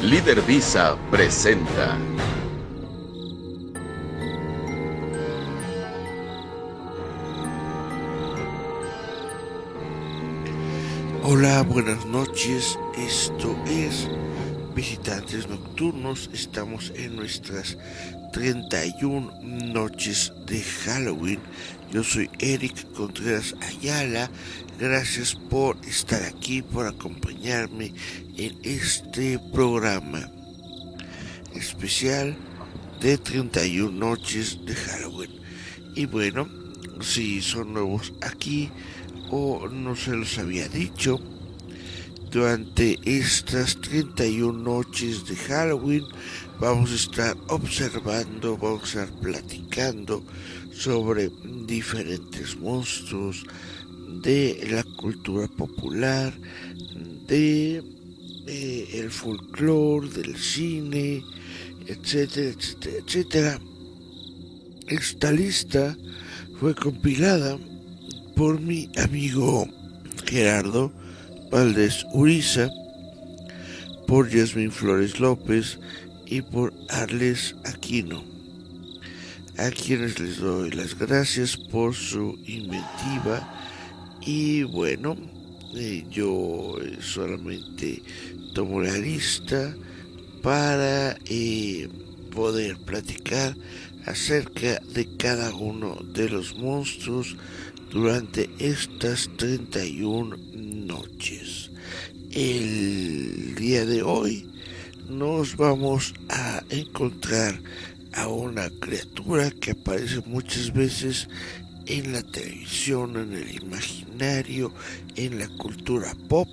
Líder Visa presenta. Hola, buenas noches. Esto es Visitantes Nocturnos. Estamos en nuestras 31 noches de Halloween. Yo soy Eric Contreras Ayala. Gracias por estar aquí, por acompañarme en este programa especial de 31 noches de Halloween. Y bueno, si son nuevos aquí o no se los había dicho, durante estas 31 noches de Halloween vamos a estar observando, vamos a estar platicando sobre diferentes monstruos de la cultura popular, de el folclore, del cine, etcétera, etcétera, etcétera. Esta lista fue compilada por mi amigo Gerardo Valdés Uriza, por Yasmín Flores López y por Arles Aquino, a quienes les doy las gracias por su inventiva. Y bueno, yo solamente tomo la lista para poder platicar acerca de cada uno de los monstruos durante estas 31 noches. El día de hoy nos vamos a encontrar a una criatura que aparece muchas veces en la televisión, en el imaginario, en la cultura pop.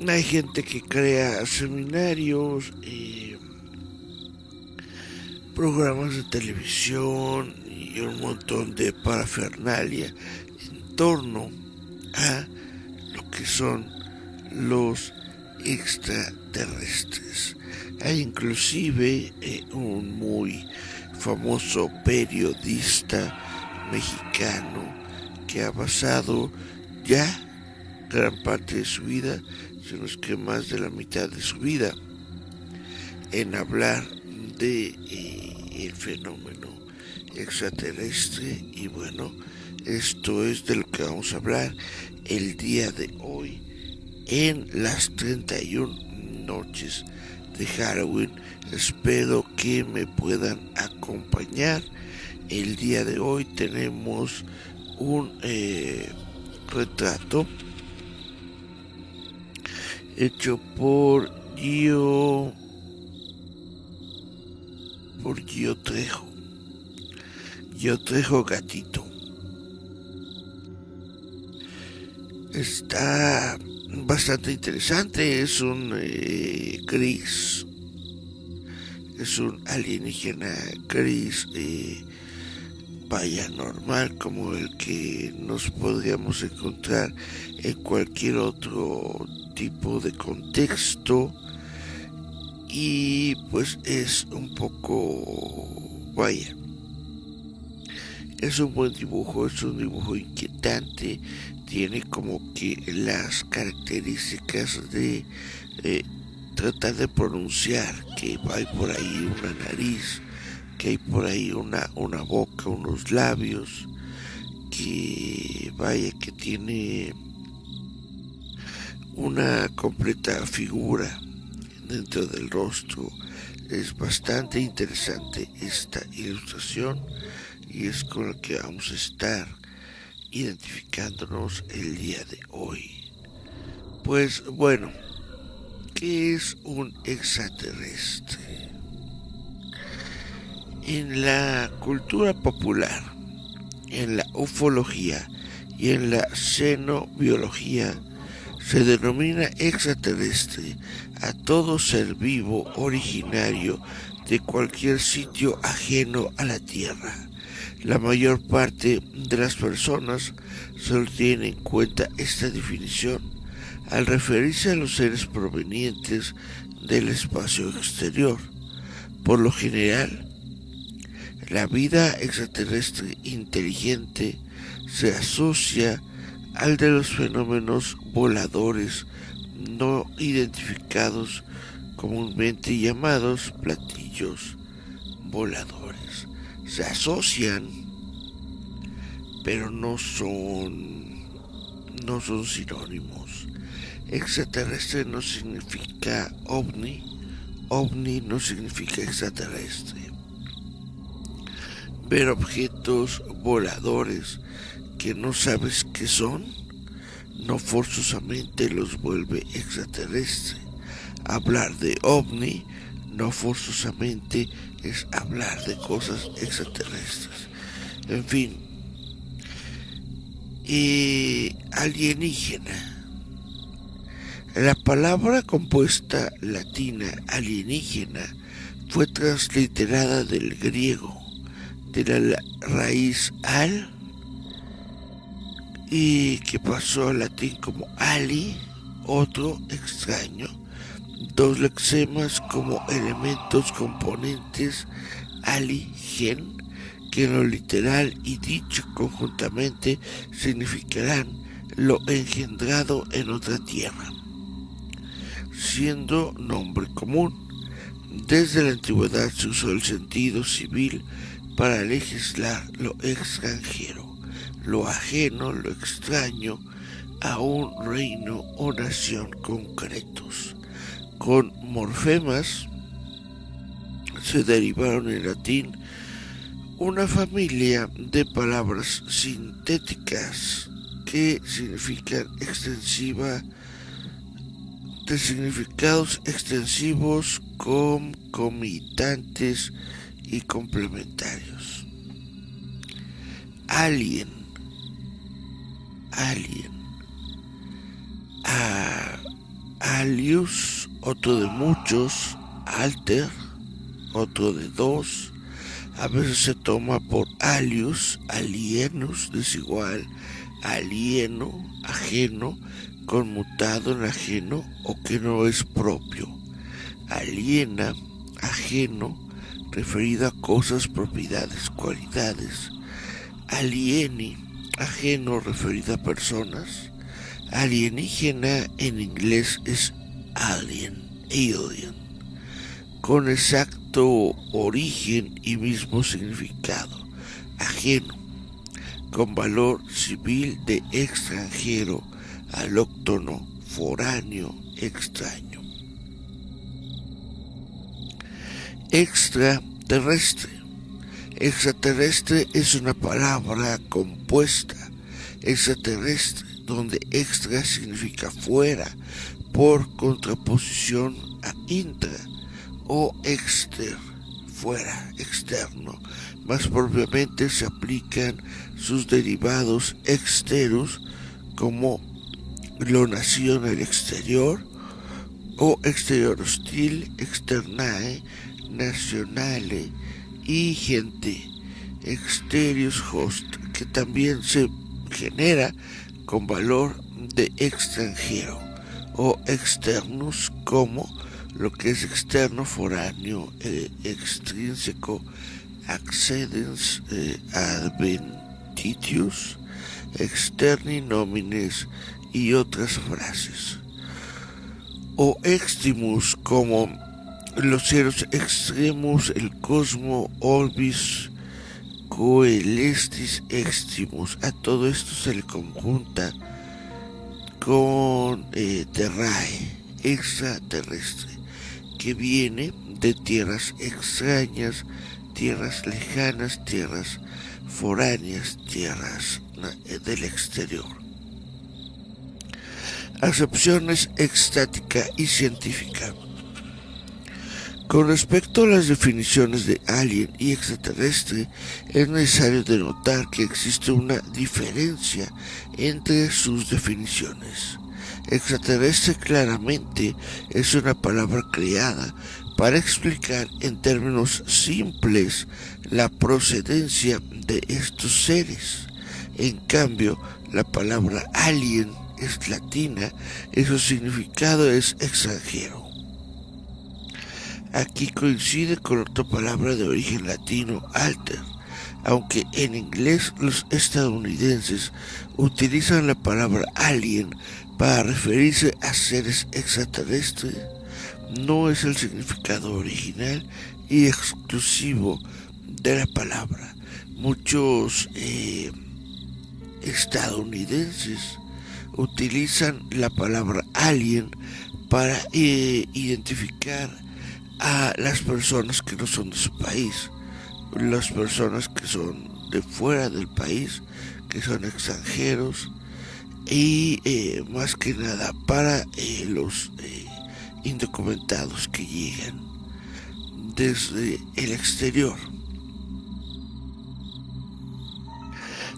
Hay gente que crea seminarios, programas de televisión y un montón de parafernalia en torno a lo que son los extraterrestres. Hay inclusive un muy famoso periodista mexicano que ha basado ya gran parte de su vida, si no es que más de la mitad de su vida, en hablar de el fenómeno extraterrestre. Y bueno, esto es de lo que vamos a hablar el día de hoy en las 31 noches de Halloween. Espero que me puedan acompañar. El día de hoy tenemos un retrato hecho por Gio Trejo. Gio Trejo Gatito. Está bastante interesante. Es un gris. Es un alienígena gris, vaya, normal, como el que nos podríamos encontrar en cualquier otro tipo de contexto. Y pues es un poco, vaya, es un buen dibujo, es un dibujo inquietante. Tiene como que las características de tratar de pronunciar que hay por ahí una nariz, que hay por ahí una boca, unos labios, que vaya, que tiene una completa figura dentro del rostro. Es bastante interesante esta ilustración y es con la que vamos a estar identificándonos el día de hoy. Pues bueno, ¿qué es un extraterrestre? En la cultura popular, en la ufología y en la xenobiología se denomina extraterrestre a todo ser vivo originario de cualquier sitio ajeno a la Tierra. La mayor parte de las personas solo tienen en cuenta esta definición al referirse a los seres provenientes del espacio exterior. Por lo general, la vida extraterrestre inteligente se asocia al de los fenómenos voladores no identificados, comúnmente llamados platillos voladores. Se asocian, pero no son sinónimos. Extraterrestre no significa ovni, ovni no significa extraterrestre. Ver objetos voladores que no sabes qué son, no forzosamente los vuelve extraterrestre. Hablar de ovni no forzosamente es hablar de cosas extraterrestres. En fin, alienígena. La palabra compuesta latina alienígena fue transliterada del griego, de la raíz al, y que pasó al latín como ali, otro extraño. Dos lexemas como elementos componentes ali-gen, que en lo literal y dicho conjuntamente significarán lo engendrado en otra tierra, siendo nombre común. Desde la antigüedad se usó el sentido civil para legislar lo extranjero, lo ajeno, lo extraño a un reino o nación concretos. Con morfemas se derivaron en latín una familia de palabras sintéticas que significan extensiva, de significados extensivos, concomitantes y complementarios. Alien, alius, otro de muchos, alter, otro de dos. A veces se toma por alius, alienus, desigual, alieno, ajeno, conmutado en ajeno o que no es propio. Aliena, ajeno, referido a cosas, propiedades, cualidades. Alieni, ajeno, referido a personas. Alienígena en inglés es alien, con exacto origen y mismo significado, ajeno, con valor civil de extranjero, alóctono, foráneo, extraño. Extraterrestre. Extraterrestre es una palabra compuesta, extraterrestre, donde extra significa fuera, por contraposición a intra o exter, fuera, externo. Más propiamente se aplican sus derivados exterus, como lo nació en el exterior, o exterior hostil, externae, nacionale, y gente, exterius host, que también se genera con valor de extranjero, o externus, como lo que es externo, foráneo, extrínseco, accedens, adventitius, externi nomines y otras frases. O extimus, como los cielos extremos, el cosmo, orbis, coelestis extimus. A todo esto se le conjunta con terrae, extraterrestre, que viene de tierras extrañas, tierras lejanas, tierras foráneas, tierras del exterior. Acepciones estática y científica. Con respecto a las definiciones de alien y extraterrestre, es necesario denotar que existe una diferencia entre sus definiciones. Extraterrestre claramente es una palabra creada para explicar en términos simples la procedencia de estos seres. En cambio, la palabra alien es latina y su significado es extranjero. Aquí coincide con otra palabra de origen latino, alter, aunque en inglés los estadounidenses utilizan la palabra alien para referirse a seres extraterrestres no es el significado original y exclusivo de la palabra. Muchos estadounidenses utilizan la palabra alien para identificar a las personas que no son de su país, las personas que son de fuera del país, que son extranjeros, y más que nada para los indocumentados que llegan desde el exterior.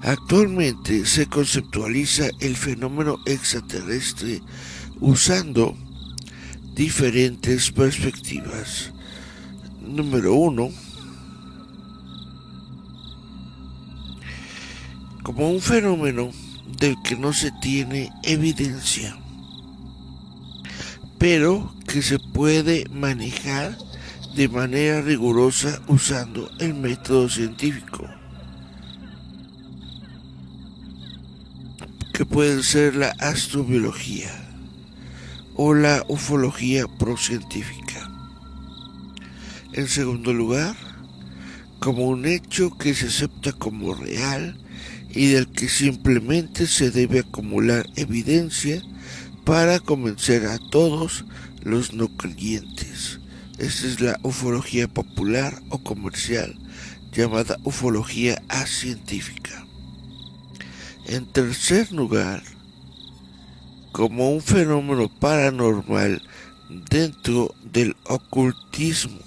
Actualmente se conceptualiza el fenómeno extraterrestre usando diferentes perspectivas. Número 1, como un fenómeno del que no se tiene evidencia, pero que se puede manejar de manera rigurosa usando el método científico, que puede ser la astrobiología o la ufología procientífica. En segundo lugar, como un hecho que se acepta como real y del que simplemente se debe acumular evidencia para convencer a todos los no creyentes. Esta es la ufología popular o comercial, llamada ufología acientífica. En tercer lugar, como un fenómeno paranormal dentro del ocultismo.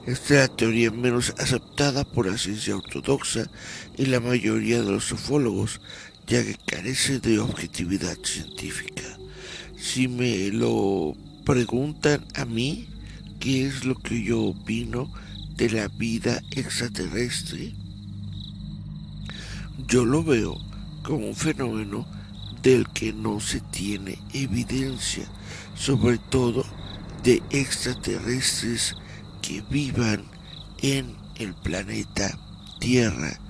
Esta es la teoría menos aceptada por la ciencia ortodoxa y la mayoría de los ufólogos, ya que carece de objetividad científica. Si me lo preguntan a mí, ¿qué es lo que yo opino de la vida extraterrestre? Yo lo veo como un fenómeno del que no se tiene evidencia, sobre todo de extraterrestres que vivan en el planeta Tierra,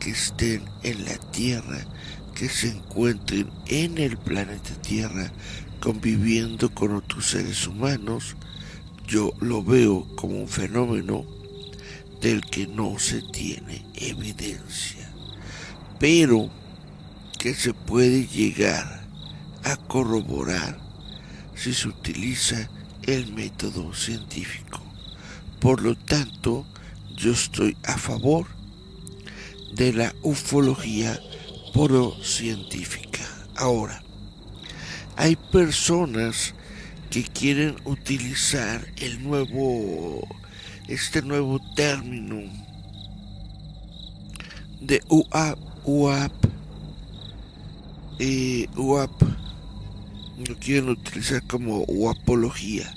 que estén en la Tierra, que se encuentren en el planeta Tierra conviviendo con otros seres humanos. Yo lo veo como un fenómeno del que no se tiene evidencia, pero que se puede llegar a corroborar si se utiliza el método científico. Por lo tanto, yo estoy a favor de la ufología procientífica. Ahora, hay personas que quieren utilizar este nuevo término de UAP, lo quieren utilizar como uapología.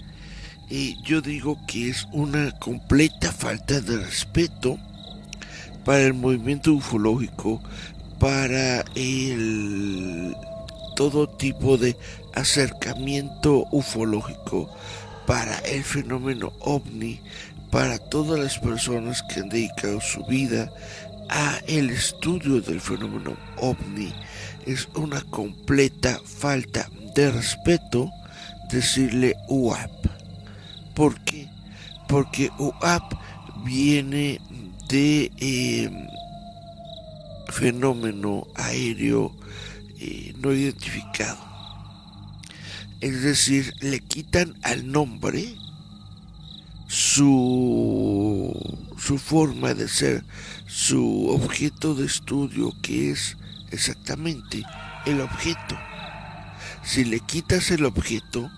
Y yo digo que es una completa falta de respeto para el movimiento ufológico, para todo tipo de acercamiento ufológico, para el fenómeno ovni, para todas las personas que han dedicado su vida a el estudio del fenómeno ovni. Es una completa falta de respeto decirle UAP. ¿Por qué? Porque UAP viene de fenómeno aéreo no identificado. Es decir, le quitan al nombre su forma de ser, su objeto de estudio, que es exactamente el objeto. Si le quitas el objeto,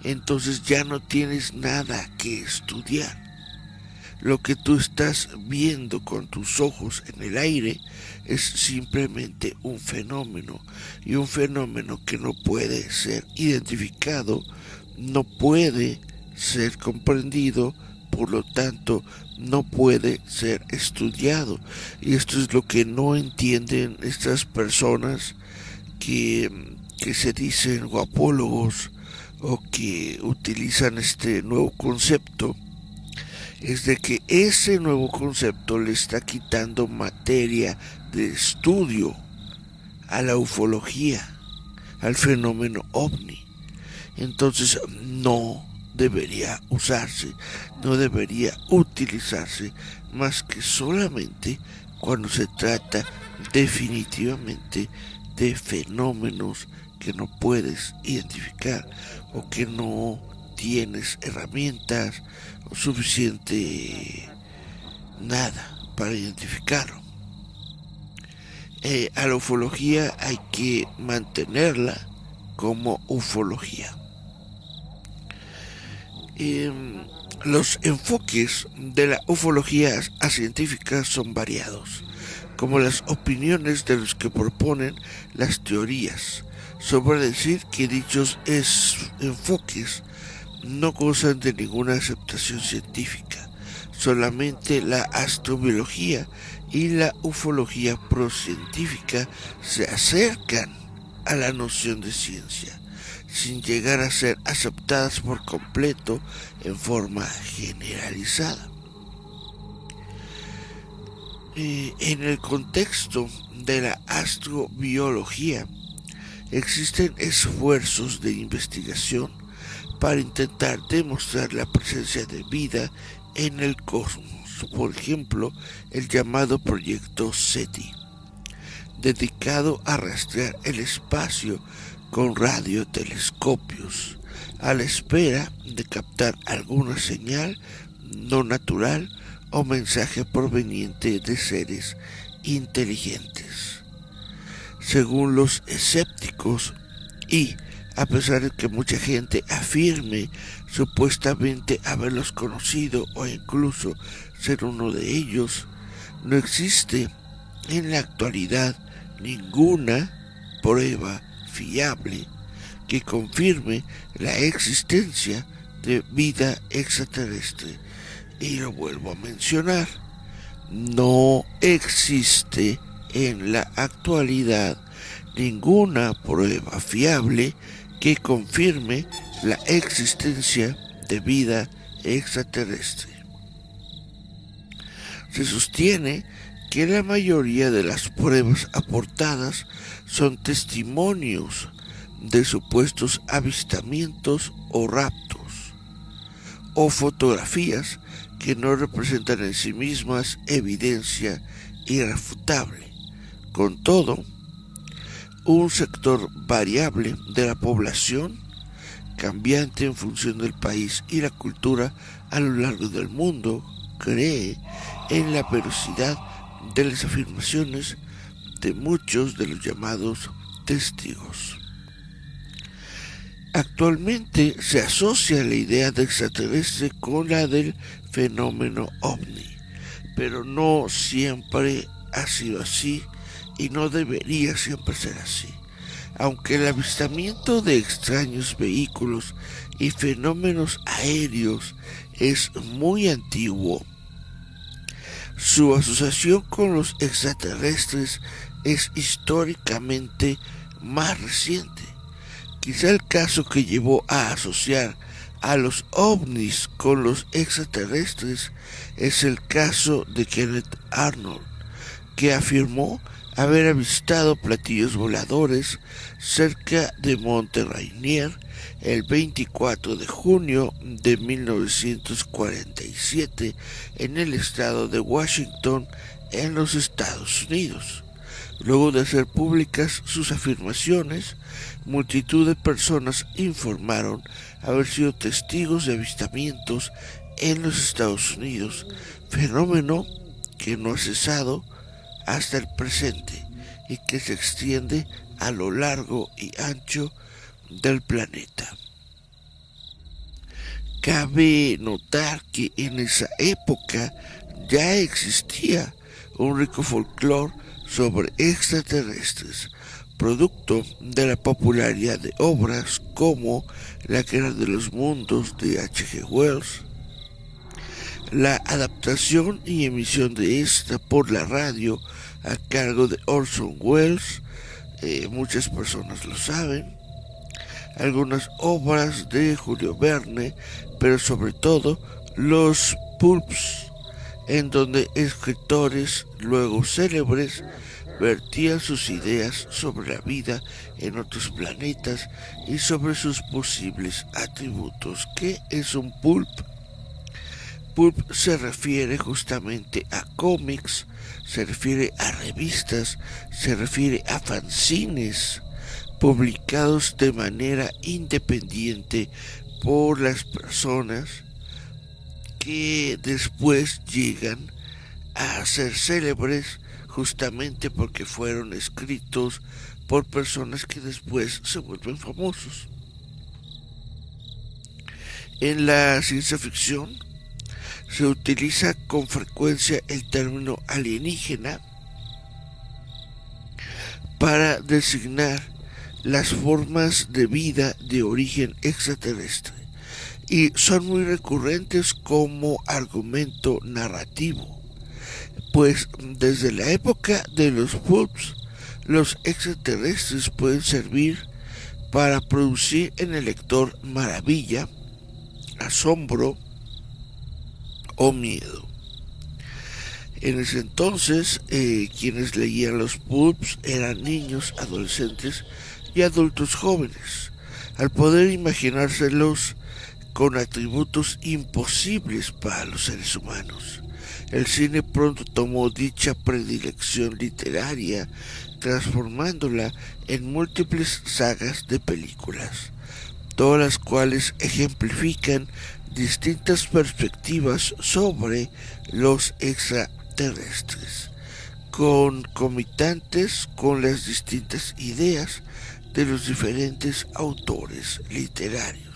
entonces ya no tienes nada que estudiar. Lo que tú estás viendo con tus ojos en el aire es simplemente un fenómeno, y un fenómeno que no puede ser identificado, no puede ser comprendido, por lo tanto no puede ser estudiado. Y esto es lo que no entienden estas personas que se dicen guapólogos o que utilizan este nuevo concepto. Es de que ese nuevo concepto le está quitando materia de estudio a la ufología. al fenómeno ovni. Entonces no debería usarse, no debería utilizarse más que solamente cuando se trata definitivamente de fenómenos que no puedes identificar o que no tienes herramientas o suficiente nada para identificarlo. A la ufología hay que mantenerla como ufología. Los enfoques de la ufología científica son variados, como las opiniones de los que proponen las teorías. Sobra decir que dichos enfoques no gozan de ninguna aceptación científica. Solamente la astrobiología y la ufología procientífica se acercan a la noción de ciencia, sin llegar a ser aceptadas por completo en forma generalizada. En el contexto de la astrobiología existen esfuerzos de investigación para intentar demostrar la presencia de vida en el cosmos. Por ejemplo, el llamado Proyecto SETI, dedicado a rastrear el espacio con radiotelescopios, a la espera de captar alguna señal no natural o mensaje proveniente de seres inteligentes. Según los escépticos, y a pesar de que mucha gente afirme supuestamente haberlos conocido o incluso ser uno de ellos, no existe en la actualidad ninguna prueba fiable que confirme la existencia de vida extraterrestre. Y lo vuelvo a mencionar, no existe en la actualidad ninguna prueba fiable que confirme la existencia de vida extraterrestre. Se sostiene que la mayoría de las pruebas aportadas son testimonios de supuestos avistamientos o raptos, o fotografías que no representan en sí mismas evidencia irrefutable. Con todo, un sector variable de la población, cambiante en función del país y la cultura a lo largo del mundo, cree en la veracidad de las afirmaciones de muchos de los llamados testigos. Actualmente se asocia la idea de extraterrestre con la del fenómeno ovni, pero no siempre ha sido así y no debería siempre ser así. Aunque el avistamiento de extraños vehículos y fenómenos aéreos es muy antiguo, su asociación con los extraterrestres es históricamente más reciente. Quizá el caso que llevó a asociar a los ovnis con los extraterrestres es el caso de Kenneth Arnold, que afirmó haber avistado platillos voladores cerca de Monte Rainier el 24 de junio de 1947 en el estado de Washington, en los Estados Unidos. Luego de hacer públicas sus afirmaciones, multitud de personas informaron haber sido testigos de avistamientos en los Estados Unidos, fenómeno que no ha cesado hasta el presente y que se extiende a lo largo y ancho del planeta. Cabe notar que en esa época ya existía un rico folclore sobre extraterrestres, producto de la popularidad de obras como La Guerra de los Mundos de H.G. Wells, la adaptación y emisión de esta por la radio a cargo de Orson Welles, muchas personas lo saben, algunas obras de Julio Verne, pero sobre todo los pulps, en donde escritores luego célebres vertían sus ideas sobre la vida en otros planetas y sobre sus posibles atributos. ¿Qué es un pulp? Pulp se refiere justamente a cómics, se refiere a revistas, se refiere a fanzines publicados de manera independiente por las personas que después llegan a ser célebres justamente porque fueron escritos por personas que después se vuelven famosos. En la ciencia ficción se utiliza con frecuencia el término alienígena para designar las formas de vida de origen extraterrestre y son muy recurrentes como argumento narrativo, pues desde la época de los pulps los extraterrestres pueden servir para producir en el lector maravilla, asombro o miedo. En ese entonces, quienes leían los pulps eran niños, adolescentes y adultos jóvenes. Al poder imaginárselos con atributos imposibles para los seres humanos, el cine pronto tomó dicha predilección literaria, transformándola en múltiples sagas de películas, todas las cuales ejemplifican distintas perspectivas sobre los extraterrestres, concomitantes con las distintas ideas de los diferentes autores literarios.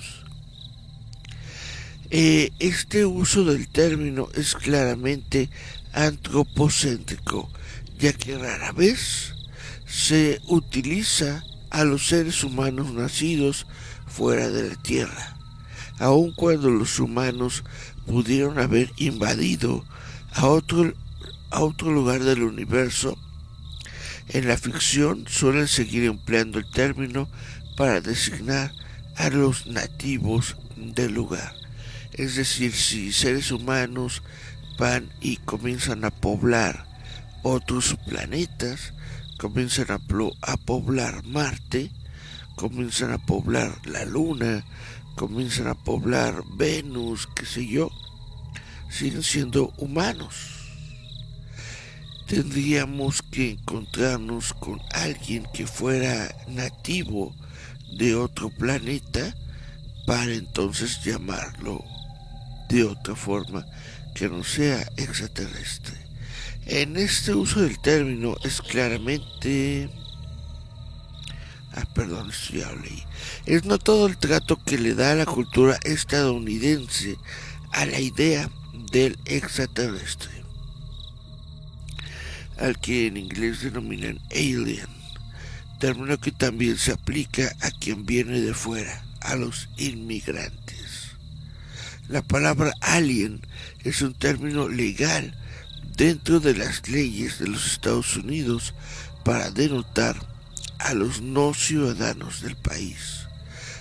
Este uso del término es claramente antropocéntrico, ya que rara vez se utiliza a los seres humanos nacidos fuera de la Tierra, aun cuando los humanos pudieron haber invadido a otro lugar del universo. En la ficción suelen seguir empleando el término para designar a los nativos del lugar. Es decir, si seres humanos van y comienzan a poblar otros planetas, comienzan a poblar Marte, comienzan a poblar la Luna, comienzan a poblar Venus, qué sé yo, siguen siendo humanos. Tendríamos que encontrarnos con alguien que fuera nativo de otro planeta para entonces llamarlo de otra forma que no sea extraterrestre. En este uso del término es claramente... esto ya lo leí. Es notado el trato que le da la cultura estadounidense a la idea del extraterrestre, al que en inglés denominan alien, término que también se aplica a quien viene de fuera, a los inmigrantes. La palabra alien es un término legal dentro de las leyes de los Estados Unidos para denotar a los no ciudadanos del país.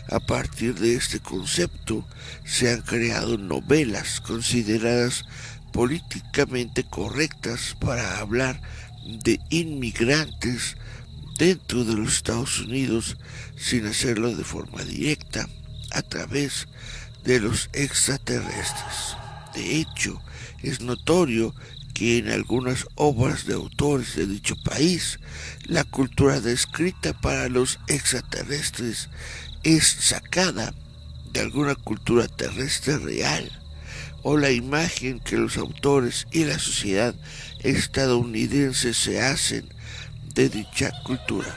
A partir de este concepto se han creado novelas consideradas políticamente correctas para hablar de inmigrantes dentro de los Estados Unidos sin hacerlo de forma directa a través de los extraterrestres. De hecho, es notorio que en algunas obras de autores de dicho país, la cultura descrita para los extraterrestres es sacada de alguna cultura terrestre real, o la imagen que los autores y la sociedad estadounidense se hacen de dicha cultura.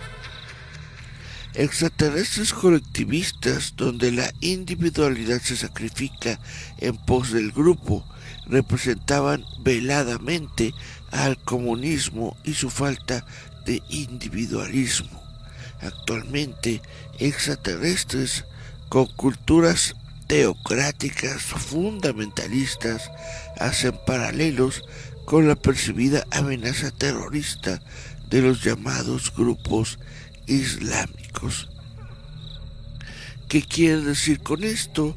Extraterrestres colectivistas donde la individualidad se sacrifica en pos del grupo representaban veladamente al comunismo y su falta de individualismo. Actualmente, extraterrestres con culturas teocráticas fundamentalistas hacen paralelos con la percibida amenaza terrorista de los llamados grupos islámicos. ¿Qué quiere decir con esto?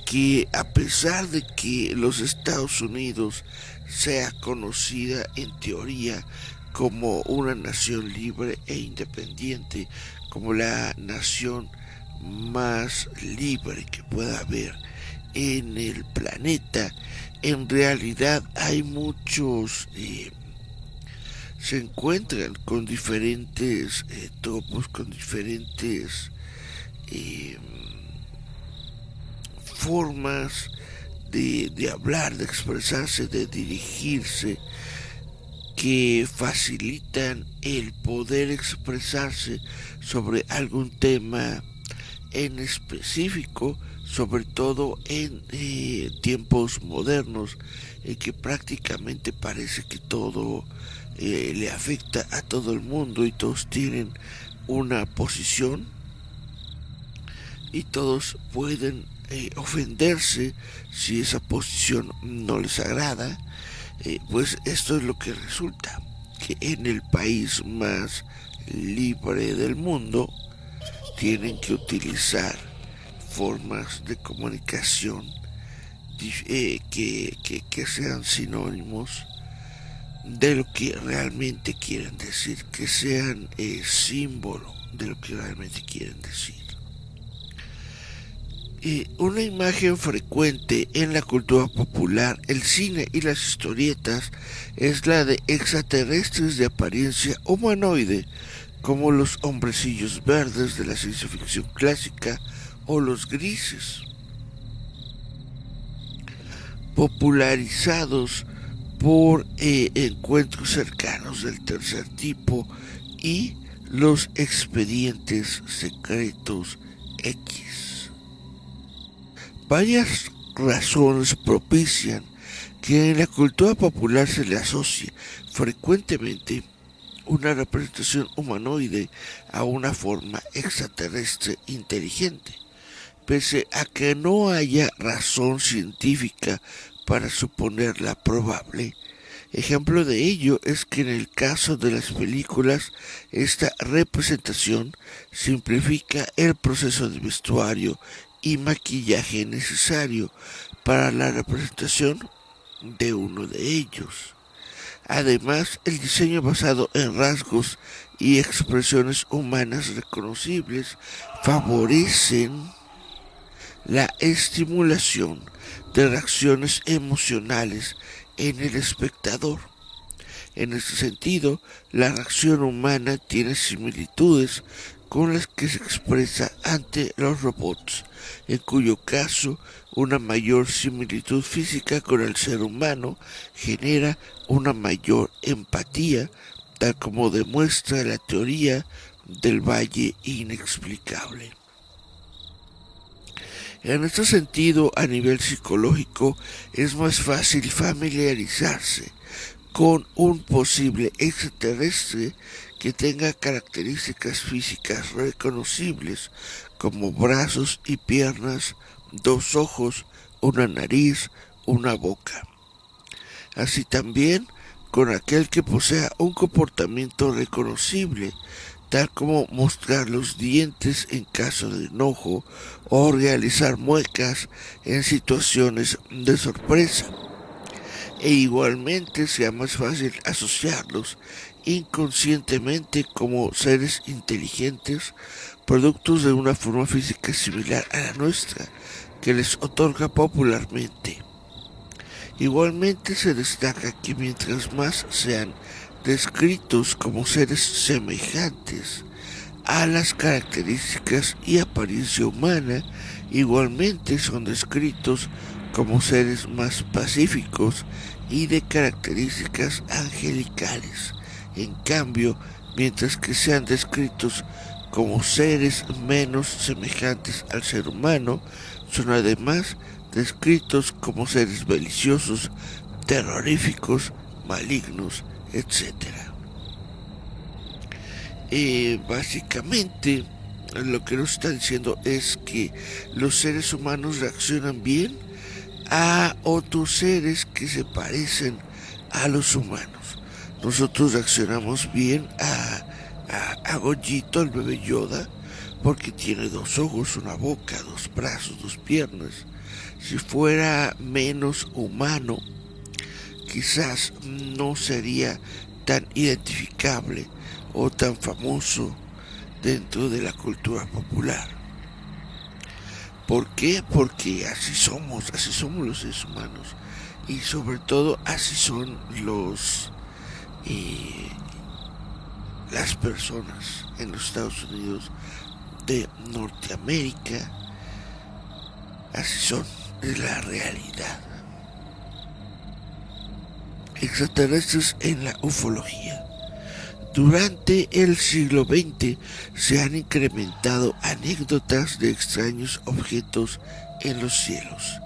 Que a pesar de que los Estados Unidos sea conocida en teoría como una nación libre e independiente, como la nación más libre que pueda haber en el planeta. En realidad hay muchos, se encuentran con diferentes topos, con diferentes eh, formas de hablar, de expresarse, de dirigirse, que facilitan el poder expresarse sobre algún tema en específico, sobre todo en tiempos modernos, en que prácticamente parece que todo le afecta a todo el mundo y todos tienen una posición y todos pueden ofenderse si esa posición no les agrada. Pues esto es lo que resulta, que en el país más libre del mundo tienen que utilizar formas de comunicación que sean sinónimos de lo que realmente quieren decir, que sean símbolo de lo que realmente quieren decir. Una imagen frecuente en la cultura popular, el cine y las historietas es la de extraterrestres de apariencia humanoide, como los hombrecillos verdes de la ciencia ficción clásica o los grises, popularizados por encuentros cercanos del tercer tipo y los expedientes secretos X. Varias razones propician que en la cultura popular se le asocie frecuentemente una representación humanoide a una forma extraterrestre inteligente, pese a que no haya razón científica para suponerla probable. Ejemplo de ello es que en el caso de las películas, esta representación simplifica el proceso de vestuario y maquillaje necesario para la representación de uno de ellos. Además, el diseño basado en rasgos y expresiones humanas reconocibles favorecen la estimulación de reacciones emocionales en el espectador. En este sentido, la reacción humana tiene similitudes con las que se expresa ante los robots, en cuyo caso una mayor similitud física con el ser humano genera una mayor empatía, tal como demuestra la teoría del valle inexplicable. En este sentido, a nivel psicológico, es más fácil familiarizarse con un posible extraterrestre que tenga características físicas reconocibles como brazos y piernas, dos ojos, una nariz, una boca. Así también con aquel que posea un comportamiento reconocible, tal como mostrar los dientes en caso de enojo o realizar muecas en situaciones de sorpresa. E igualmente sea más fácil asociarlos inconscientemente como seres inteligentes, productos de una forma física similar a la nuestra, que les otorga popularmente. Igualmente se destaca que mientras más sean descritos como seres semejantes a las características y apariencia humana, igualmente son descritos como seres más pacíficos y de características angelicales. En cambio, mientras que sean descritos como seres menos semejantes al ser humano, son además descritos como seres beliciosos, terroríficos, malignos, etc. Básicamente, lo que nos está diciendo es que los seres humanos reaccionan bien a otros seres que se parecen a los humanos. Nosotros reaccionamos bien a Gollito, el bebé Yoda, porque tiene dos ojos, una boca, dos brazos, dos piernas. Si fuera menos humano quizás no sería tan identificable o tan famoso dentro de la cultura popular. ¿Por qué? Porque así somos los seres humanos, y sobre todo así son las personas en los Estados Unidos de Norteamérica. Así son, es la realidad. Extraterrestres en la ufología. Durante el siglo XX se han incrementado anécdotas de extraños objetos en los cielos.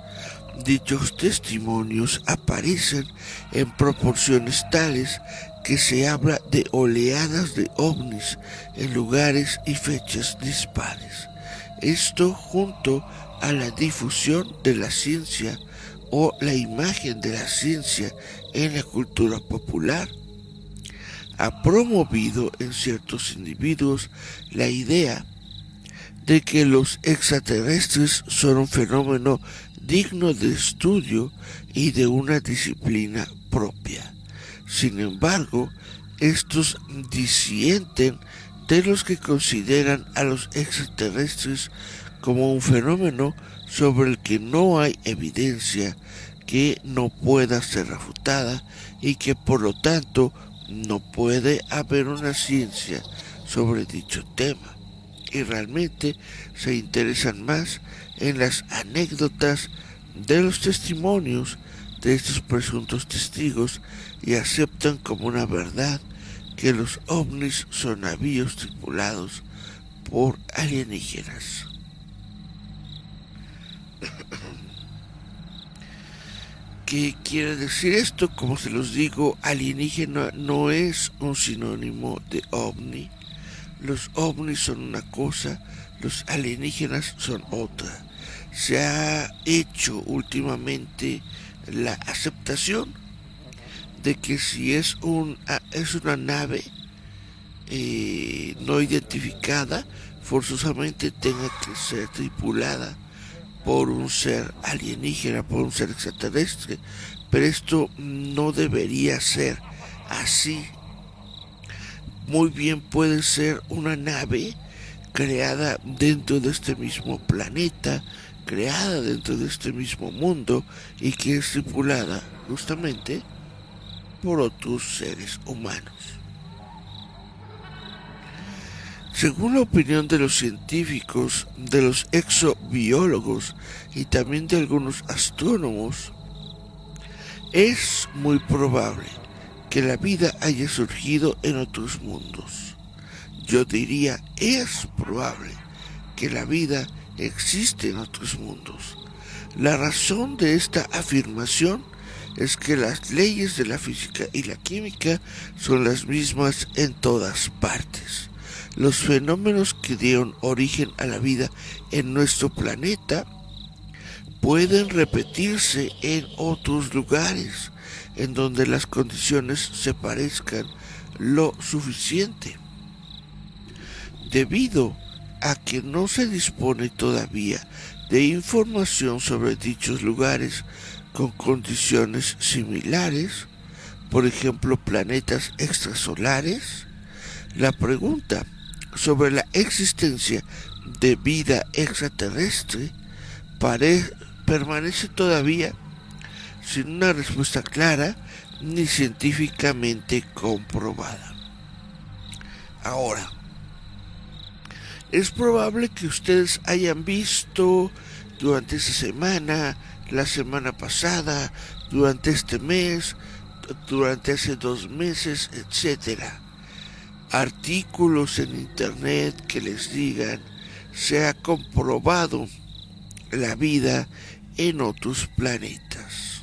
Dichos testimonios aparecen en proporciones tales que se habla de oleadas de ovnis en lugares y fechas dispares. Esto, junto a la difusión de la ciencia o la imagen de la ciencia en la cultura popular, ha promovido en ciertos individuos la idea de que los extraterrestres son un fenómeno digno de estudio y de una disciplina propia. Sin embargo, estos disienten de los que consideran a los extraterrestres como un fenómeno sobre el que no hay evidencia que no pueda ser refutada y que por lo tanto no puede haber una ciencia sobre dicho tema, y realmente se interesan más en las anécdotas de los testimonios de estos presuntos testigos y aceptan como una verdad que los ovnis son navíos tripulados por alienígenas. ¿Qué quiere decir esto? Como se los digo, alienígena no es un sinónimo de ovni. Los ovnis son una cosa, los alienígenas son otra. Se ha hecho últimamente la aceptación de que si es una nave no identificada, forzosamente tenga que ser tripulada por un ser alienígena, por un ser extraterrestre, pero esto no debería ser así. Muy bien puede ser una nave creada dentro de este mismo planeta, creada dentro de este mismo mundo y que es tripulada justamente por otros seres humanos. Según la opinión de los científicos, de los exobiólogos y también de algunos astrónomos, es muy probable que la vida haya surgido en otros mundos. Yo diría, es probable que la vida existe en otros mundos. La razón de esta afirmación es que las leyes de la física y la química son las mismas en todas partes. Los fenómenos que dieron origen a la vida en nuestro planeta pueden repetirse en otros lugares en donde las condiciones se parezcan lo suficiente. Debido a que no se dispone todavía de información sobre dichos lugares con condiciones similares, por ejemplo planetas extrasolares, la pregunta sobre la existencia de vida extraterrestre permanece todavía sin una respuesta clara ni científicamente comprobada. Ahora, es probable que ustedes hayan visto durante esta semana, la semana pasada, durante este mes, durante hace 2 meses, etcétera, artículos en internet que les digan se ha comprobado la vida en otros planetas.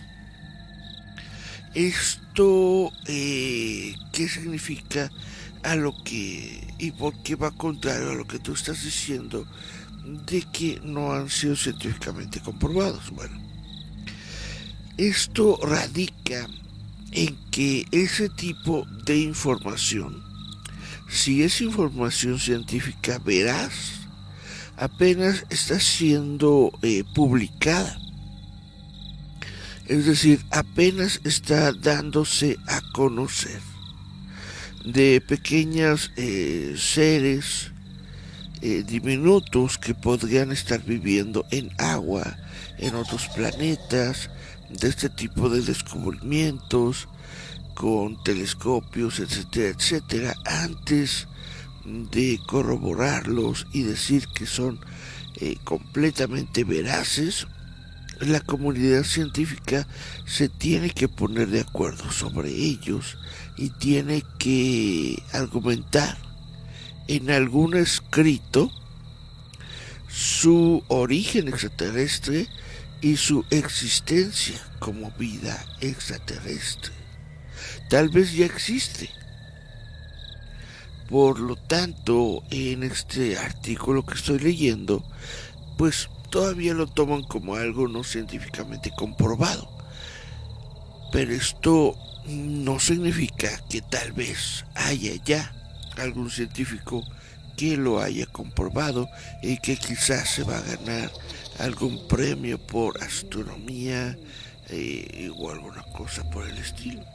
Esto, ¿qué significa? A lo que, y por qué va contrario a lo que tú estás diciendo de que no han sido científicamente comprobados. Bueno, esto radica en que ese tipo de información, si es información científica veraz, apenas está siendo publicada. Es decir, apenas está dándose a conocer de pequeños seres diminutos que podrían estar viviendo en agua, en otros planetas, de este tipo de descubrimientos con telescopios, etcétera, etcétera, antes de corroborarlos y decir que son completamente veraces. La comunidad científica se tiene que poner de acuerdo sobre ellos y tiene que argumentar en algún escrito su origen extraterrestre y su existencia como vida extraterrestre. Tal vez ya existe. Por lo tanto, en este artículo que estoy leyendo, pues todavía lo toman como algo no científicamente comprobado. Pero esto no significa que tal vez haya ya algún científico que lo haya comprobado y que quizás se va a ganar algún premio por astronomía o alguna cosa por el estilo.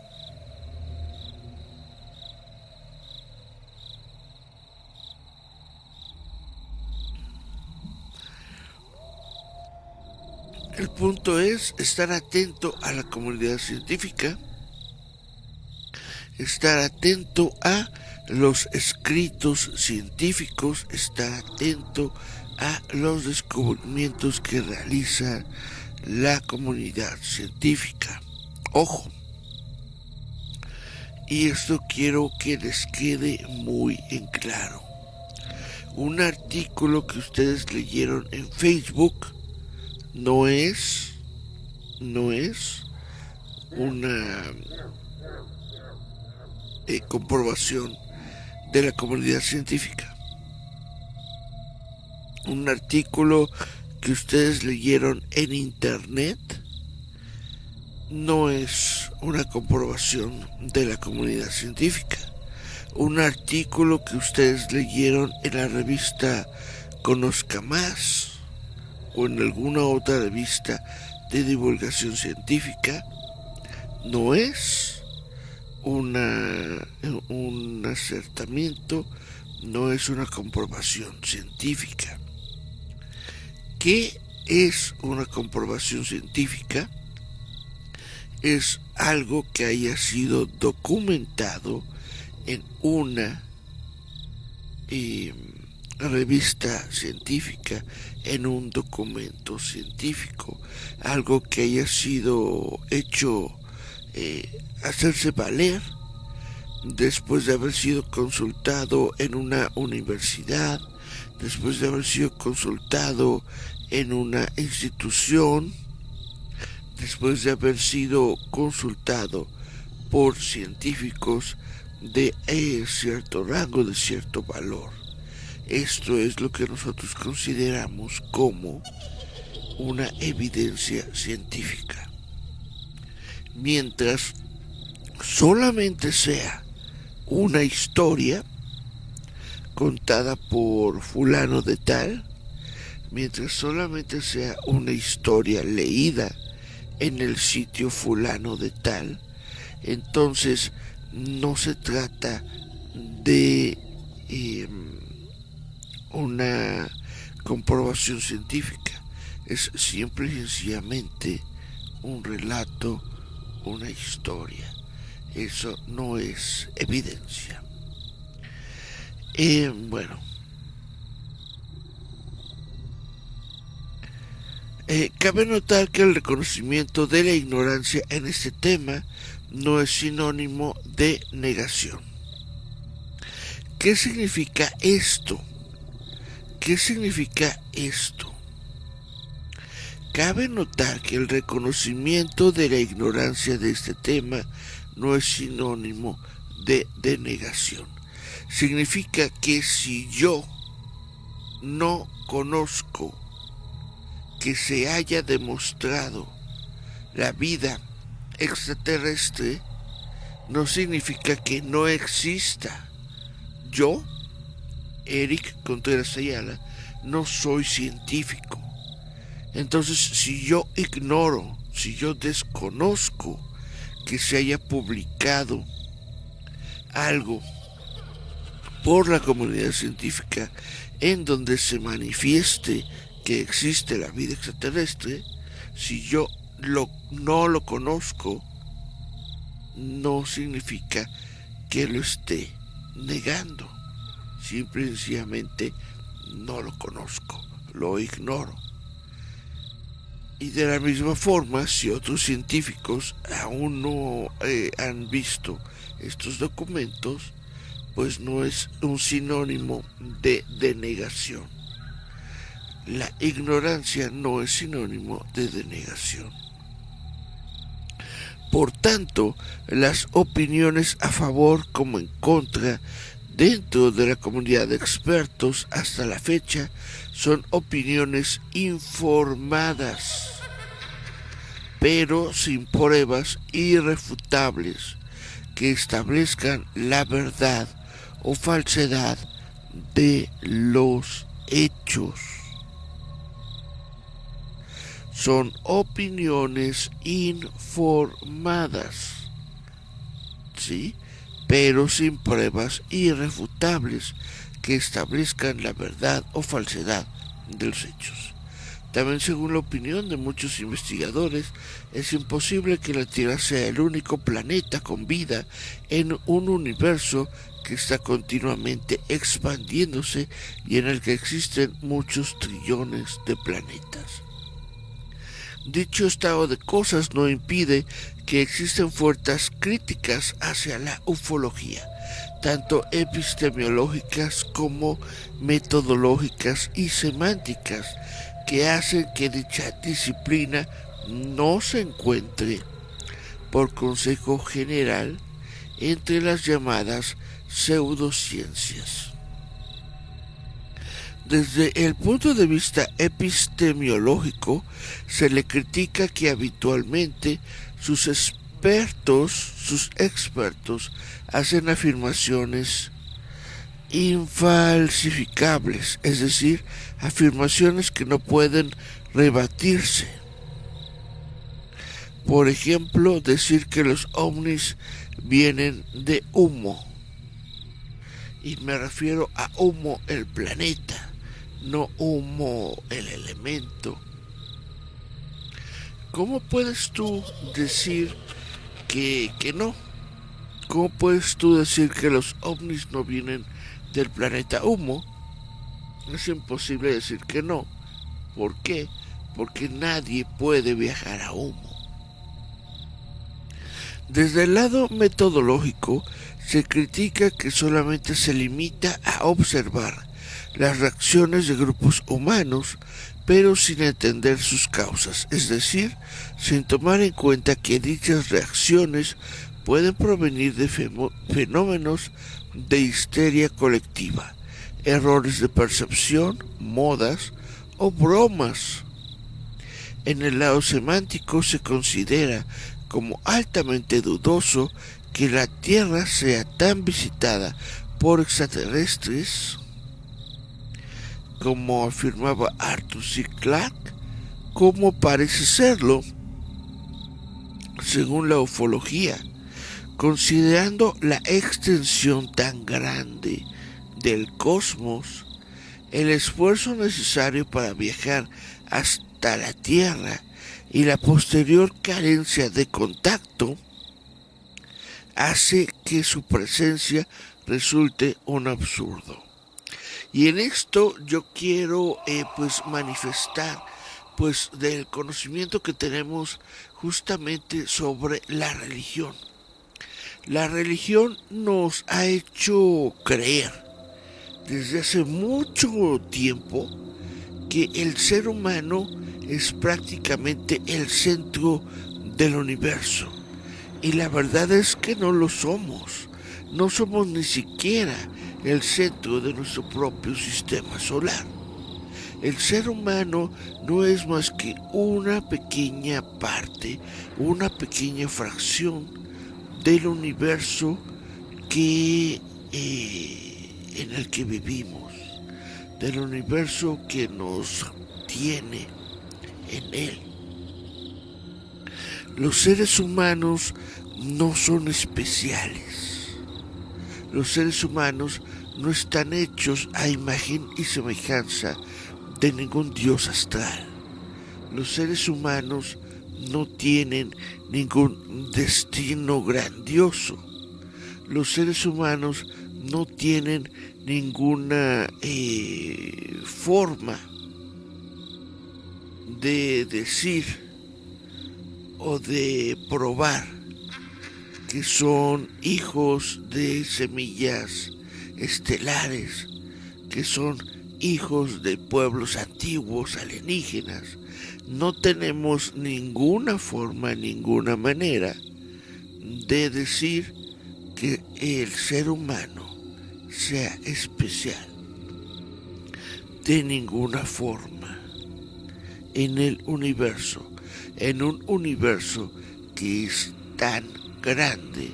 El punto es estar atento a la comunidad científica, estar atento a los escritos científicos, estar atento a los descubrimientos que realiza la comunidad científica. Ojo, y esto quiero que les quede muy en claro. Un artículo que ustedes leyeron en Facebook no es una comprobación de la comunidad científica. Un artículo que ustedes leyeron en internet no es una comprobación de la comunidad científica. Un artículo que ustedes leyeron en la revista Conozca Más o en alguna otra revista de divulgación científica no es un acertamiento, no es una comprobación científica. ¿Qué es una comprobación científica? Es algo que haya sido documentado en una revista científica, en un documento científico, algo que haya sido hecho hacerse valer después de haber sido consultado en una universidad, después de haber sido consultado en una institución, después de haber sido consultado por científicos de cierto rango, de cierto valor. Esto es lo que nosotros consideramos como una evidencia científica. Mientras solamente sea una historia contada por fulano de tal, mientras solamente sea una historia leída en el sitio fulano de tal, entonces no se trata de una comprobación científica, es simple y sencillamente un relato, una historia. Eso no es evidencia. Cabe notar que el reconocimiento de la ignorancia en este tema no es sinónimo de negación. ¿Qué significa esto? ¿Qué significa esto? Cabe notar que el reconocimiento de la ignorancia de este tema no es sinónimo de denegación. Significa que si yo no conozco que se haya demostrado la vida extraterrestre, no significa que no exista. Yo, Eric Contreras Ayala, no soy científico. Entonces, si yo ignoro si yo desconozco que se haya publicado algo por la comunidad científica en donde se manifieste que existe la vida extraterrestre, si yo no lo conozco, no significa que lo esté negando. Simple y sencillamente no lo conozco, lo ignoro. Y de la misma forma, si otros científicos aún no han visto estos documentos, pues no es un sinónimo de denegación. La ignorancia no es sinónimo de denegación. Por tanto, las opiniones a favor como en contra dentro de la comunidad de expertos hasta la fecha son opiniones informadas, pero sin pruebas irrefutables que establezcan la verdad o falsedad de los hechos. Son opiniones informadas, ¿sí? Pero sin pruebas irrefutables que establezcan la verdad o falsedad de los hechos. También, según la opinión de muchos investigadores, es imposible que la Tierra sea el único planeta con vida en un universo que está continuamente expandiéndose y en el que existen muchos trillones de planetas. Dicho estado de cosas no impide que existen fuertes críticas hacia la ufología, tanto epistemológicas como metodológicas y semánticas, que hacen que dicha disciplina no se encuentre, por consejo general, entre las llamadas pseudociencias. Desde el punto de vista epistemológico, se le critica que habitualmente sus expertos hacen afirmaciones infalsificables, es decir, afirmaciones que no pueden rebatirse. Por ejemplo, decir que los ovnis vienen de humo. Y me refiero a humo el planeta, no humo el elemento. ¿Cómo puedes tú decir que no? ¿Cómo puedes tú decir que los ovnis no vienen del planeta humo? Es imposible decir que no. ¿Por qué? Porque nadie puede viajar a humo. Desde el lado metodológico, se critica que solamente se limita a observar las reacciones de grupos humanos, pero sin entender sus causas, es decir, sin tomar en cuenta que dichas reacciones pueden provenir de fenómenos de histeria colectiva, errores de percepción, modas o bromas. En el lado semántico se considera como altamente dudoso que la Tierra sea tan visitada por extraterrestres como afirmaba Arthur C. Clarke, como parece serlo según la ufología, considerando la extensión tan grande del cosmos, el esfuerzo necesario para viajar hasta la Tierra y la posterior carencia de contacto hace que su presencia resulte un absurdo. Y en esto yo quiero manifestar del conocimiento que tenemos justamente sobre la religión. La religión nos ha hecho creer desde hace mucho tiempo que el ser humano es prácticamente el centro del universo. Y la verdad es que no lo somos. No somos ni siquiera el centro de nuestro propio sistema solar. El ser humano no es más que una pequeña parte, una pequeña fracción del universo en el que vivimos, del universo que nos tiene en él. Los seres humanos no son especiales. Los seres humanos no están hechos a imagen y semejanza de ningún dios astral. Los seres humanos no tienen ningún destino grandioso. Los seres humanos no tienen ninguna forma de decir o de probar que son hijos de semillas estelares, que son hijos de pueblos antiguos alienígenas. No tenemos ninguna forma, ninguna manera de decir que el ser humano sea especial. De ninguna forma. En el universo, en un universo que es tan grande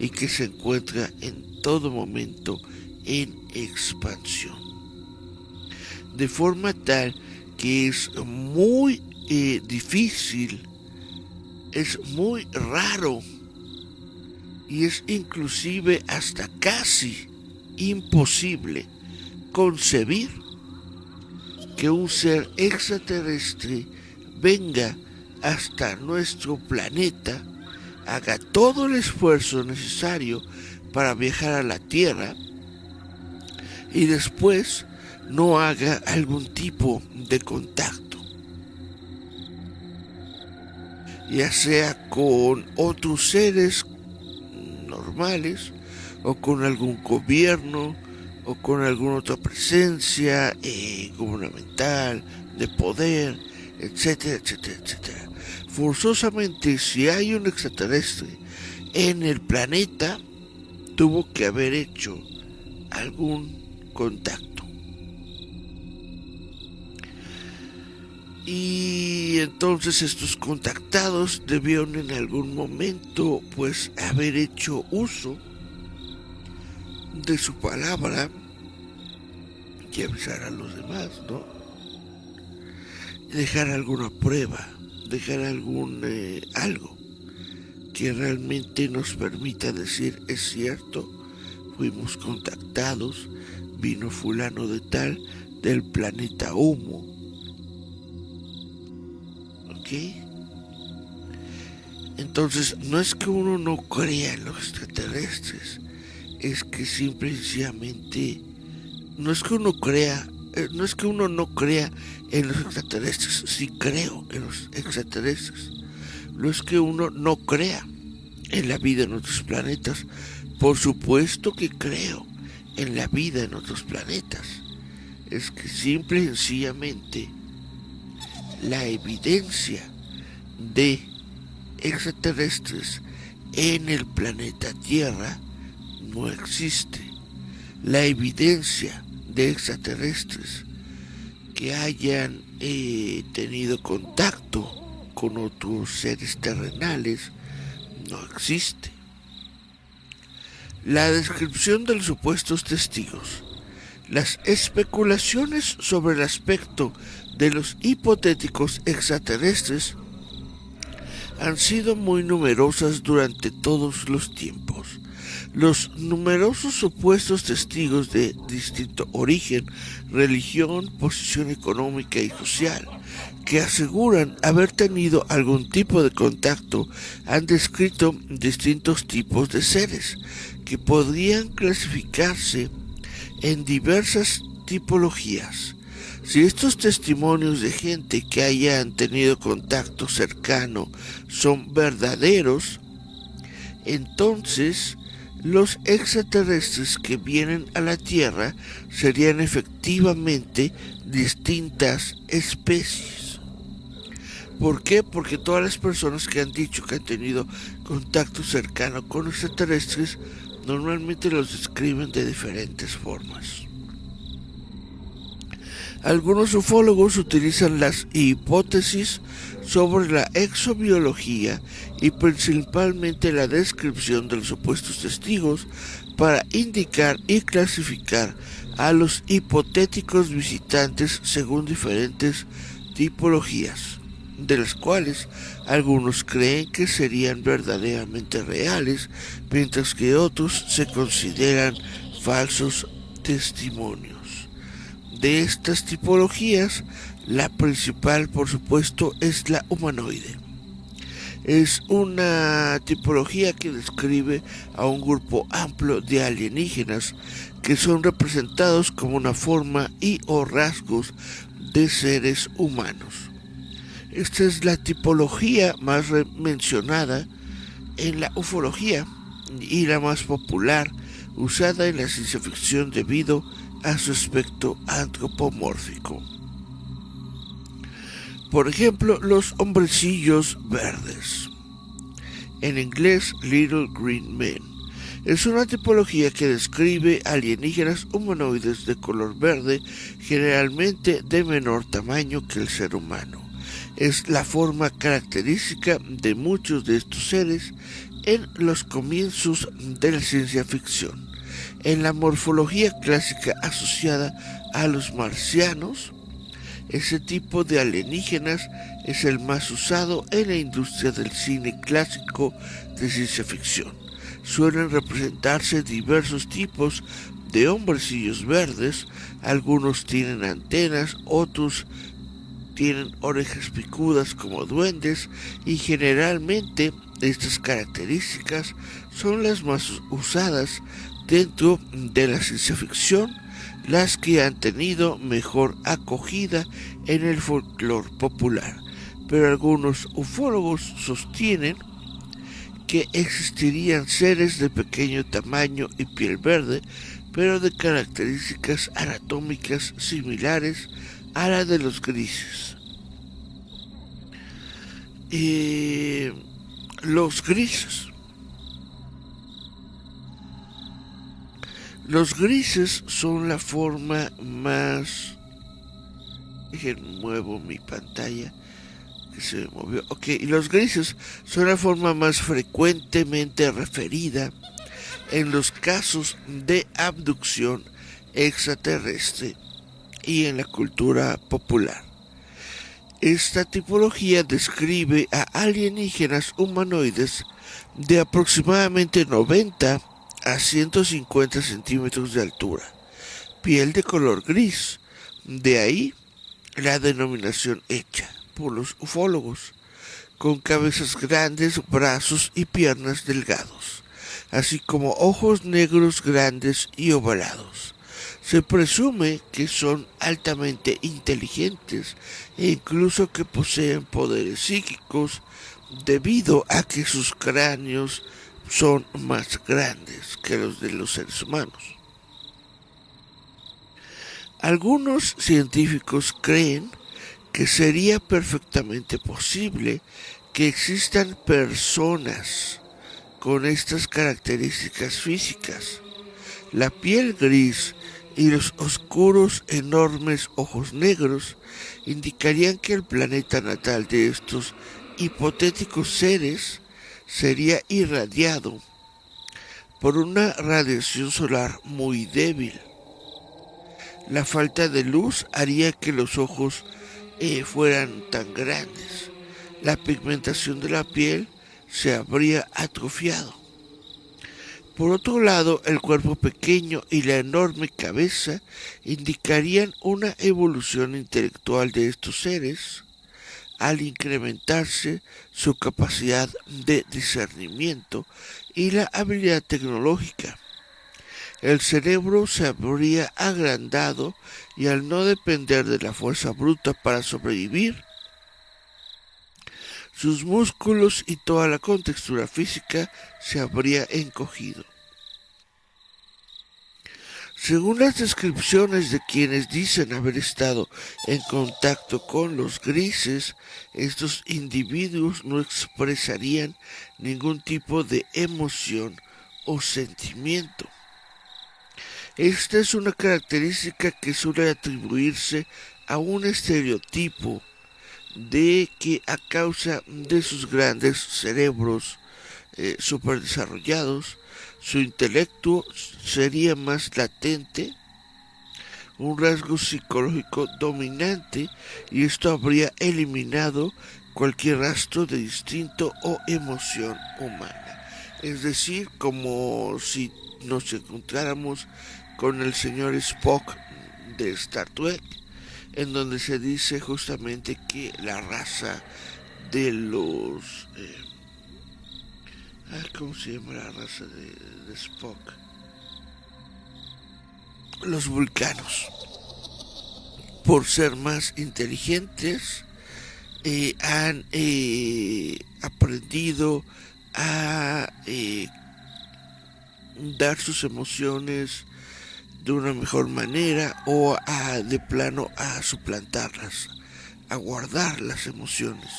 y que se encuentra en todo momento en expansión. De forma tal que es muy difícil, es muy raro y es inclusive hasta casi imposible concebir que un ser extraterrestre venga hasta nuestro planeta, haga todo el esfuerzo necesario para viajar a la Tierra y después no haga algún tipo de contacto, ya sea con otros seres normales o con algún gobierno o con alguna otra presencia gubernamental, de poder, etcétera, etcétera, etcétera. Forzosamente, si hay un extraterrestre en el planeta, tuvo que haber hecho algún contacto. Y entonces estos contactados debieron en algún momento pues haber hecho uso de su palabra y avisar a los demás, ¿no? Dejar alguna prueba, dejar algún algo que realmente nos permita decir es cierto, fuimos contactados, vino fulano de tal del planeta Humo. ¿Ok? Entonces no es que uno no crea en los extraterrestres, es que simple y sencillamente no es que uno no crea en los extraterrestres, sí creo en los extraterrestres. No es que uno no crea en la vida en otros planetas, por supuesto que creo en la vida en otros planetas. Es que simple y sencillamente la evidencia de extraterrestres en el planeta Tierra no existe. La evidencia de extraterrestres que hayan tenido contacto con otros seres terrenales no existe. La descripción de los supuestos testigos. Las especulaciones sobre el aspecto de los hipotéticos extraterrestres han sido muy numerosas durante todos los tiempos. Los numerosos supuestos testigos de distinto origen, religión, posición económica y social, que aseguran haber tenido algún tipo de contacto, han descrito distintos tipos de seres, que podrían clasificarse en diversas tipologías. Si estos testimonios de gente que hayan tenido contacto cercano son verdaderos, entonces los extraterrestres que vienen a la Tierra serían efectivamente distintas especies. ¿Por qué? Porque todas las personas que han dicho que han tenido contacto cercano con extraterrestres normalmente los describen de diferentes formas. Algunos ufólogos utilizan las hipótesis sobre la exobiología y principalmente la descripción de los supuestos testigos para indicar y clasificar a los hipotéticos visitantes según diferentes tipologías. de las cuales algunos creen que serían verdaderamente reales, mientras que otros se consideran falsos testimonios. De estas tipologías, la principal, por supuesto, es la humanoide. Es una tipología que describe a un grupo amplio de alienígenas que son representados como una forma y o rasgos de seres humanos. Esta es la tipología más mencionada en la ufología y la más popular usada en la ciencia ficción debido a su aspecto antropomórfico. Por ejemplo, los hombrecillos verdes. En inglés, Little Green Men. Es una tipología que describe alienígenas humanoides de color verde, generalmente de menor tamaño que el ser humano. Es la forma característica de muchos de estos seres en los comienzos de la ciencia ficción. En la morfología clásica asociada a los marcianos, ese tipo de alienígenas es el más usado en la industria del cine clásico de ciencia ficción. Suelen representarse diversos tipos de hombrecillos verdes, algunos tienen antenas, otros tienen orejas picudas como duendes y generalmente estas características son las más usadas dentro de la ciencia ficción, las que han tenido mejor acogida en el folclore popular, pero algunos ufólogos sostienen que existirían seres de pequeño tamaño y piel verde, pero de características anatómicas similares a la de los grises. Los grises. Los grises son la forma más... muevo mi pantalla que se me movió. Ok, los grises son la forma más frecuentemente referida en los casos de abducción extraterrestre y en la cultura popular. Esta tipología describe a alienígenas humanoides de aproximadamente 90 a 150 centímetros de altura, piel de color gris, de ahí la denominación hecha por los ufólogos, con cabezas grandes, brazos y piernas delgados, así como ojos negros grandes y ovalados. Se presume que son altamente inteligentes e incluso que poseen poderes psíquicos debido a que sus cráneos son más grandes que los de los seres humanos. Algunos científicos creen que sería perfectamente posible que existan personas con estas características físicas. La piel gris y los oscuros enormes ojos negros indicarían que el planeta natal de estos hipotéticos seres sería irradiado por una radiación solar muy débil. La falta de luz haría que los ojos fueran tan grandes. La pigmentación de la piel se habría atrofiado. Por otro lado, el cuerpo pequeño y la enorme cabeza indicarían una evolución intelectual de estos seres al incrementarse su capacidad de discernimiento y la habilidad tecnológica. El cerebro se habría agrandado y al no depender de la fuerza bruta para sobrevivir, sus músculos y toda la contextura física se habría encogido. Según las descripciones de quienes dicen haber estado en contacto con los grises, estos individuos no expresarían ningún tipo de emoción o sentimiento. Esta es una característica que suele atribuirse a un estereotipo de que a causa de sus grandes cerebros superdesarrollados, su intelecto sería más latente, un rasgo psicológico dominante, y esto habría eliminado cualquier rastro de instinto o emoción humana. Es decir, como si nos encontráramos con el señor Spock de Star Trek, en donde se dice justamente que la raza de los... ¿cómo se llama la raza de Spock? Los vulcanos, por ser más inteligentes, han aprendido a dar sus emociones de una mejor manera o de plano a suplantarlas, a guardar las emociones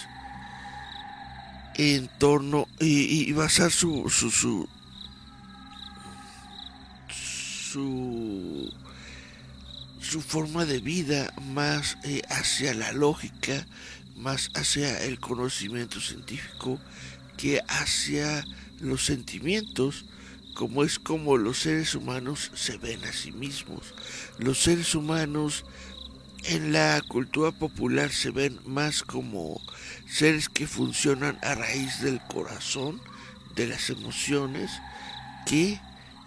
en torno y basar su su forma de vida más hacia la lógica, más hacia el conocimiento científico que hacia los sentimientos, como es como los seres humanos se ven a sí mismos. Los seres humanos en la cultura popular se ven más como seres que funcionan a raíz del corazón, de las emociones, que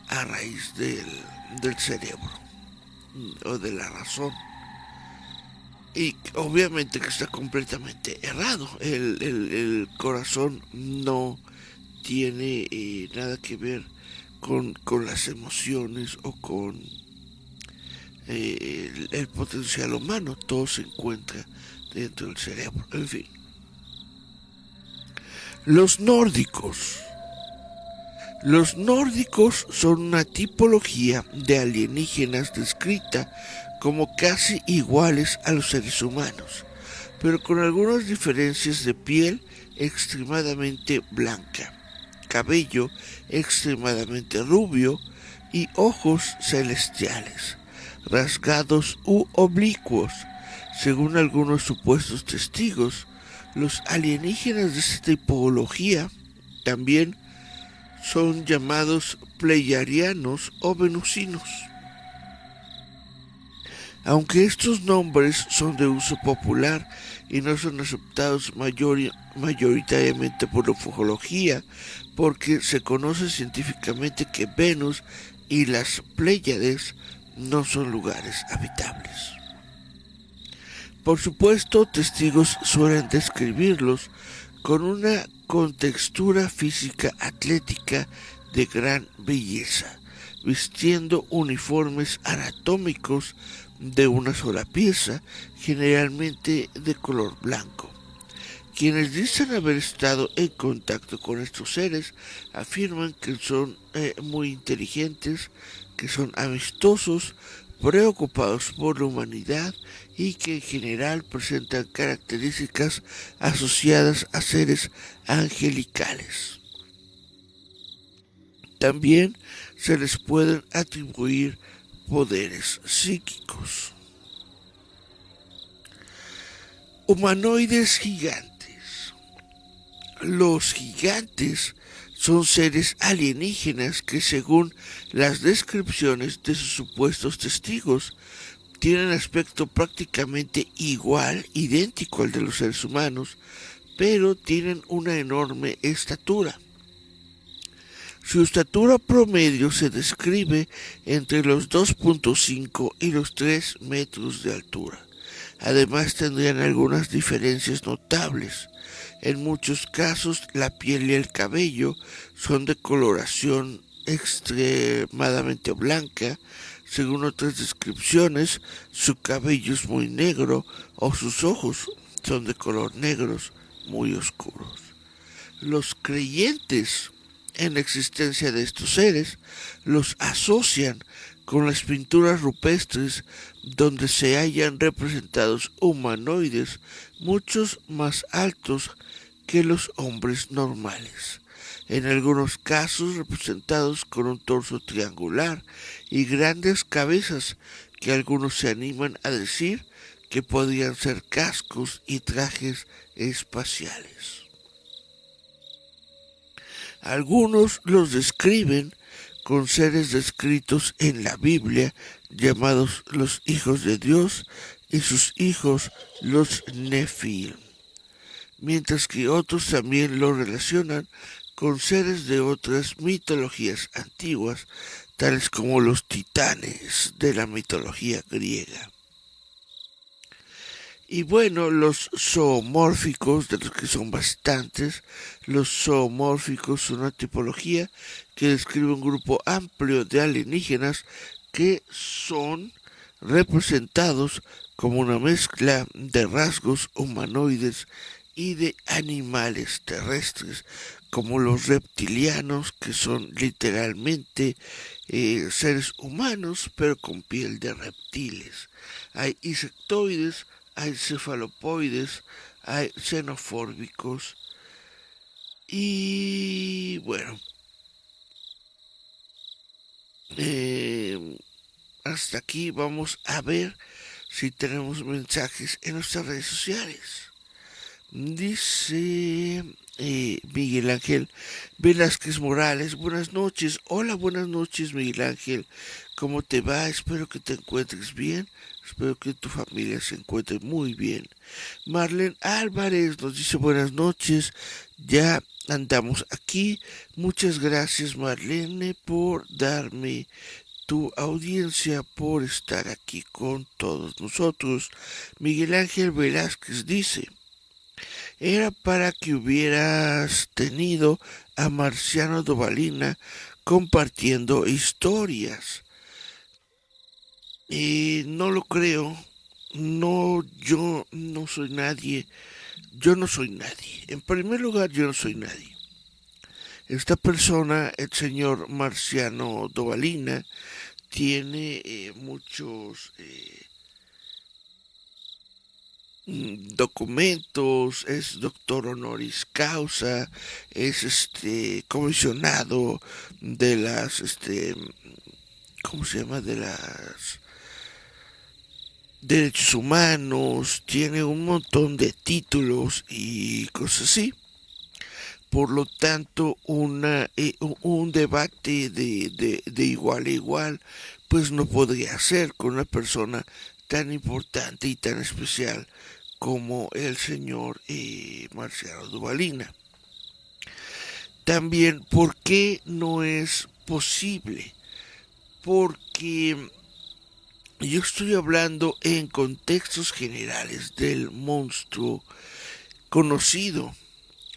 a raíz del cerebro o de la razón. Y obviamente que está completamente errado. El corazón no tiene nada que ver con las emociones o con el potencial humano. Todo se encuentra dentro del cerebro. En fin. Los nórdicos. Los nórdicos son una tipología de alienígenas descrita como casi iguales a los seres humanos, pero con algunas diferencias de piel extremadamente blanca, cabello extremadamente rubio y ojos celestiales, rasgados u oblicuos. Según algunos supuestos testigos, los alienígenas de esta tipología también son llamados pleiadianos o venusinos. Aunque estos nombres son de uso popular y no son aceptados mayoritariamente por la ufología, porque se conoce científicamente que Venus y las Pléyades no son lugares habitables. Por supuesto, testigos suelen describirlos con una contextura física atlética de gran belleza, vistiendo uniformes anatómicos de una sola pieza, generalmente de color blanco. Quienes dicen haber estado en contacto con estos seres afirman que son muy inteligentes, que son amistosos, preocupados por la humanidad y que en general presentan características asociadas a seres angelicales. También se les pueden atribuir poderes psíquicos. Humanoides gigantes. Los gigantes son seres alienígenas que, según las descripciones de sus supuestos testigos, tienen aspecto prácticamente igual, idéntico al de los seres humanos, pero tienen una enorme estatura. Su estatura promedio se describe entre los 2.5 y los 3 metros de altura. Además tendrían algunas diferencias notables. En muchos casos la piel y el cabello son de coloración extremadamente blanca. Según otras descripciones, su cabello es muy negro o sus ojos son de color negros muy oscuros. Los creyentes en la existencia de estos seres los asocian con las pinturas rupestres donde se hallan representados humanoides muchos más altos que los hombres normales, en algunos casos representados con un torso triangular y grandes cabezas que algunos se animan a decir que podrían ser cascos y trajes espaciales. Algunos los describen con seres descritos en la Biblia llamados los hijos de Dios y sus hijos los Nefilim. mientras que otros también lo relacionan con seres de otras mitologías antiguas, tales como los titanes de la mitología griega. Y bueno, los zoomórficos, de los que son bastantes, los zoomórficos son una tipología que describe un grupo amplio de alienígenas que son representados como una mezcla de rasgos humanoides y de animales terrestres, como los reptilianos, que son literalmente seres humanos, pero con piel de reptiles. Hay insectoides, hay cefalopoides, hay xenofórbicos y bueno, hasta aquí vamos a ver si tenemos mensajes en nuestras redes sociales. Dice Miguel Ángel Velázquez Morales, buenas noches. Hola, buenas noches Miguel Ángel. ¿Cómo te va? Espero que te encuentres bien. Espero que tu familia se encuentre muy bien. Marlene Álvarez nos dice buenas noches. Ya andamos aquí. Muchas gracias Marlene por darme tu audiencia, por estar aquí con todos nosotros. Miguel Ángel Velázquez dice, era para que hubieras tenido a Marciano Dovalina compartiendo historias. No lo creo. No, yo no soy nadie. Yo no soy nadie. En primer lugar, yo no soy nadie. Esta persona, el señor Marciano Dovalina, tiene muchos documentos, es doctor honoris causa, es comisionado de las ¿cómo se llama? De las derechos humanos, tiene un montón de títulos y cosas así. Por lo tanto, un debate de igual a igual, pues no podría ser con una persona tan importante y tan especial como el señor Marciano Dovalina. También, ¿por qué no es posible? Porque yo estoy hablando en contextos generales del monstruo conocido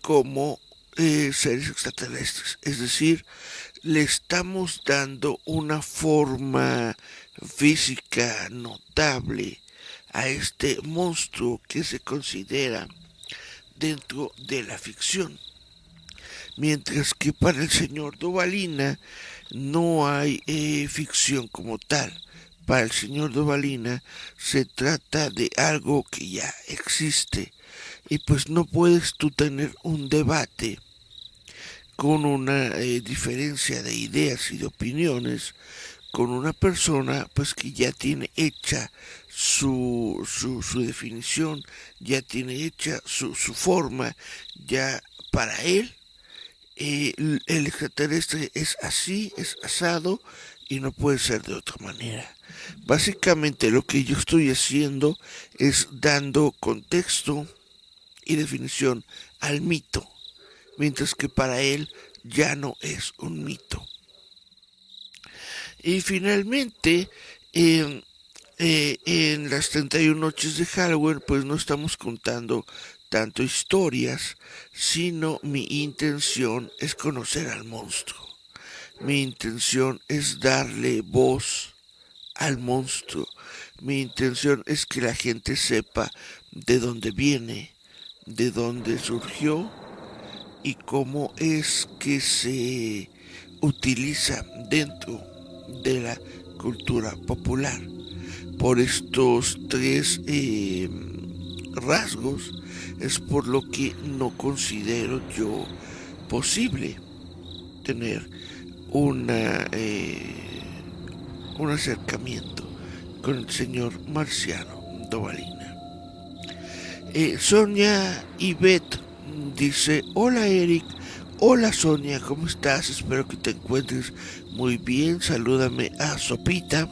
como seres extraterrestres. Es decir, le estamos dando una forma física notable a este monstruo que se considera dentro de la ficción. Mientras que para el señor Dovalina no hay ficción como tal. Para el señor Dovalina se trata de algo que ya existe. Y pues no puedes tú tener un debate con una diferencia de ideas y de opiniones con una persona pues que ya tiene hecha su definición, ya tiene hecha su forma, ya para él el extraterrestre es así, es asado y no puede ser de otra manera. Básicamente lo que yo estoy haciendo es dando contexto y definición al mito, mientras que para él ya no es un mito. Y finalmente, en las 31 noches de Halloween, pues no estamos contando tanto historias, sino mi intención es conocer al monstruo. Mi intención es darle voz al monstruo. Mi intención es que la gente sepa de dónde viene, de dónde surgió y cómo es que se utiliza dentro de la cultura popular. Por estos tres rasgos es por lo que no considero yo posible tener un acercamiento con el señor Marciano Dovalina. Sonia Ivette dice, hola Eric, hola Sonia, ¿cómo estás? Espero que te encuentres muy bien, salúdame a Sopita.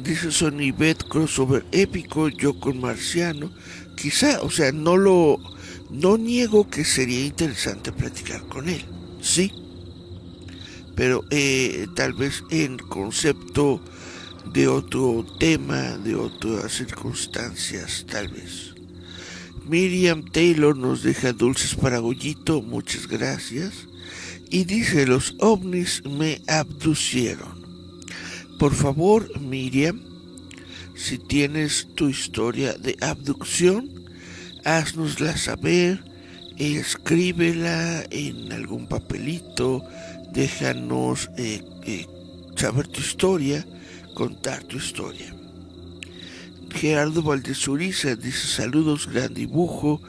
Dice Sonibet, crossover épico, yo con Marciano. Quizá, o sea, no niego que sería interesante platicar con él, sí, pero tal vez en concepto de otro tema, de otras circunstancias, tal vez. Miriam Taylor nos deja dulces para Goyito, muchas gracias. Y dice, los ovnis me abducieron. Por favor, Miriam, si tienes tu historia de abducción, haznosla saber, escríbela en algún papelito, déjanos saber tu historia, contar tu historia. Gerardo Valdés Uriza dice, saludos, gran dibujo,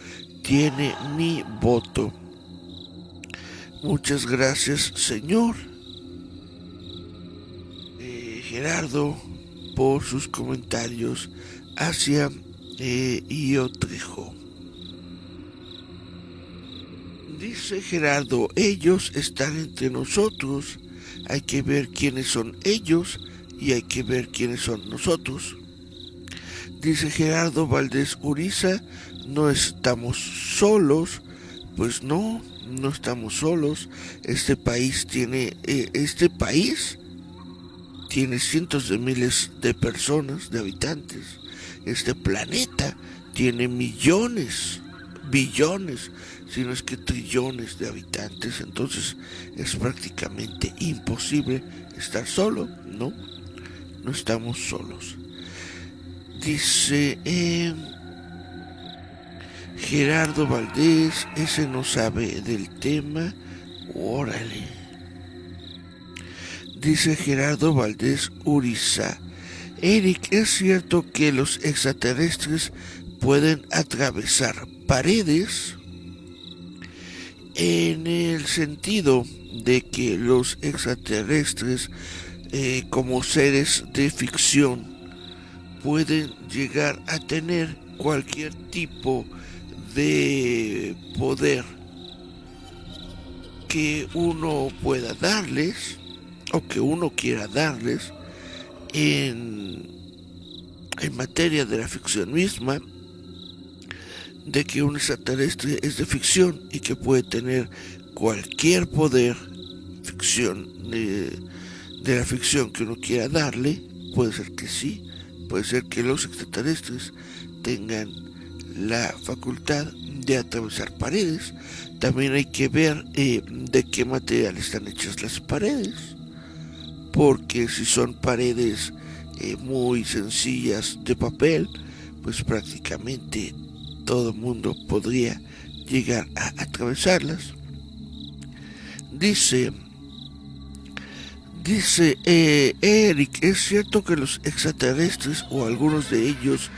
tiene mi voto. Muchas gracias, señor Gerardo, por sus comentarios hacia Io Trejo. Dice Gerardo, ellos están entre nosotros, hay que ver quiénes son ellos y hay que ver quiénes son nosotros. Dice Gerardo Valdés Uriza, no estamos solos. Pues no estamos solos. Este país tiene cientos de miles de personas, de habitantes. Este planeta tiene millones, billones, si no es que trillones de habitantes. Entonces es prácticamente imposible estar solo, ¿no? No estamos solos. Dice Gerardo Valdés, ese no sabe del tema, órale. Dice Gerardo Valdés Uriza, Eric, ¿es cierto que los extraterrestres pueden atravesar paredes? En el sentido de que los extraterrestres, como seres de ficción, pueden llegar a tener cualquier tipo de poder que uno pueda darles o que uno quiera darles en materia de la ficción misma, de que un extraterrestre es de ficción y que puede tener cualquier poder ficción de la ficción que uno quiera darle. Puede ser que sí, puede ser que los extraterrestres tengan la facultad de atravesar paredes. También hay que ver de qué material están hechas las paredes, porque si son paredes muy sencillas de papel, pues prácticamente todo el mundo podría llegar a atravesarlas. Dice Eric, ¿es cierto que los extraterrestres o algunos de ellos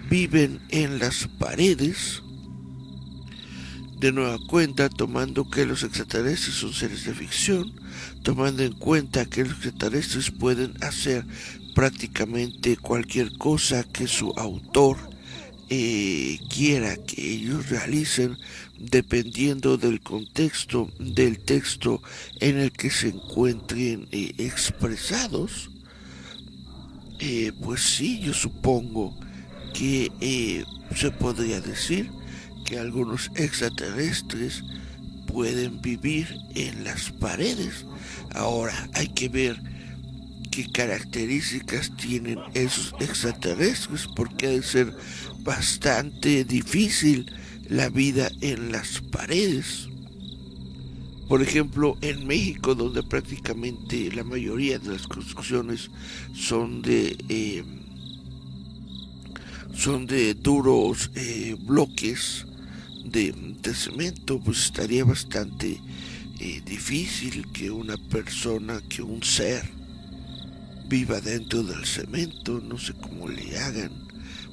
viven en las paredes? De nueva cuenta, tomando que los extraterrestres son seres de ficción, tomando en cuenta que los extraterrestres pueden hacer prácticamente cualquier cosa que su autor quiera que ellos realicen, dependiendo del contexto del texto en el que se encuentren expresados, pues sí, yo supongo que se podría decir que algunos extraterrestres pueden vivir en las paredes. Ahora hay que ver qué características tienen esos extraterrestres, porque ha de ser bastante difícil la vida en las paredes. Por ejemplo, en México, donde prácticamente la mayoría de las construcciones son de duros bloques de cemento, pues estaría bastante difícil que una persona, que un ser viva dentro del cemento. No sé cómo le hagan.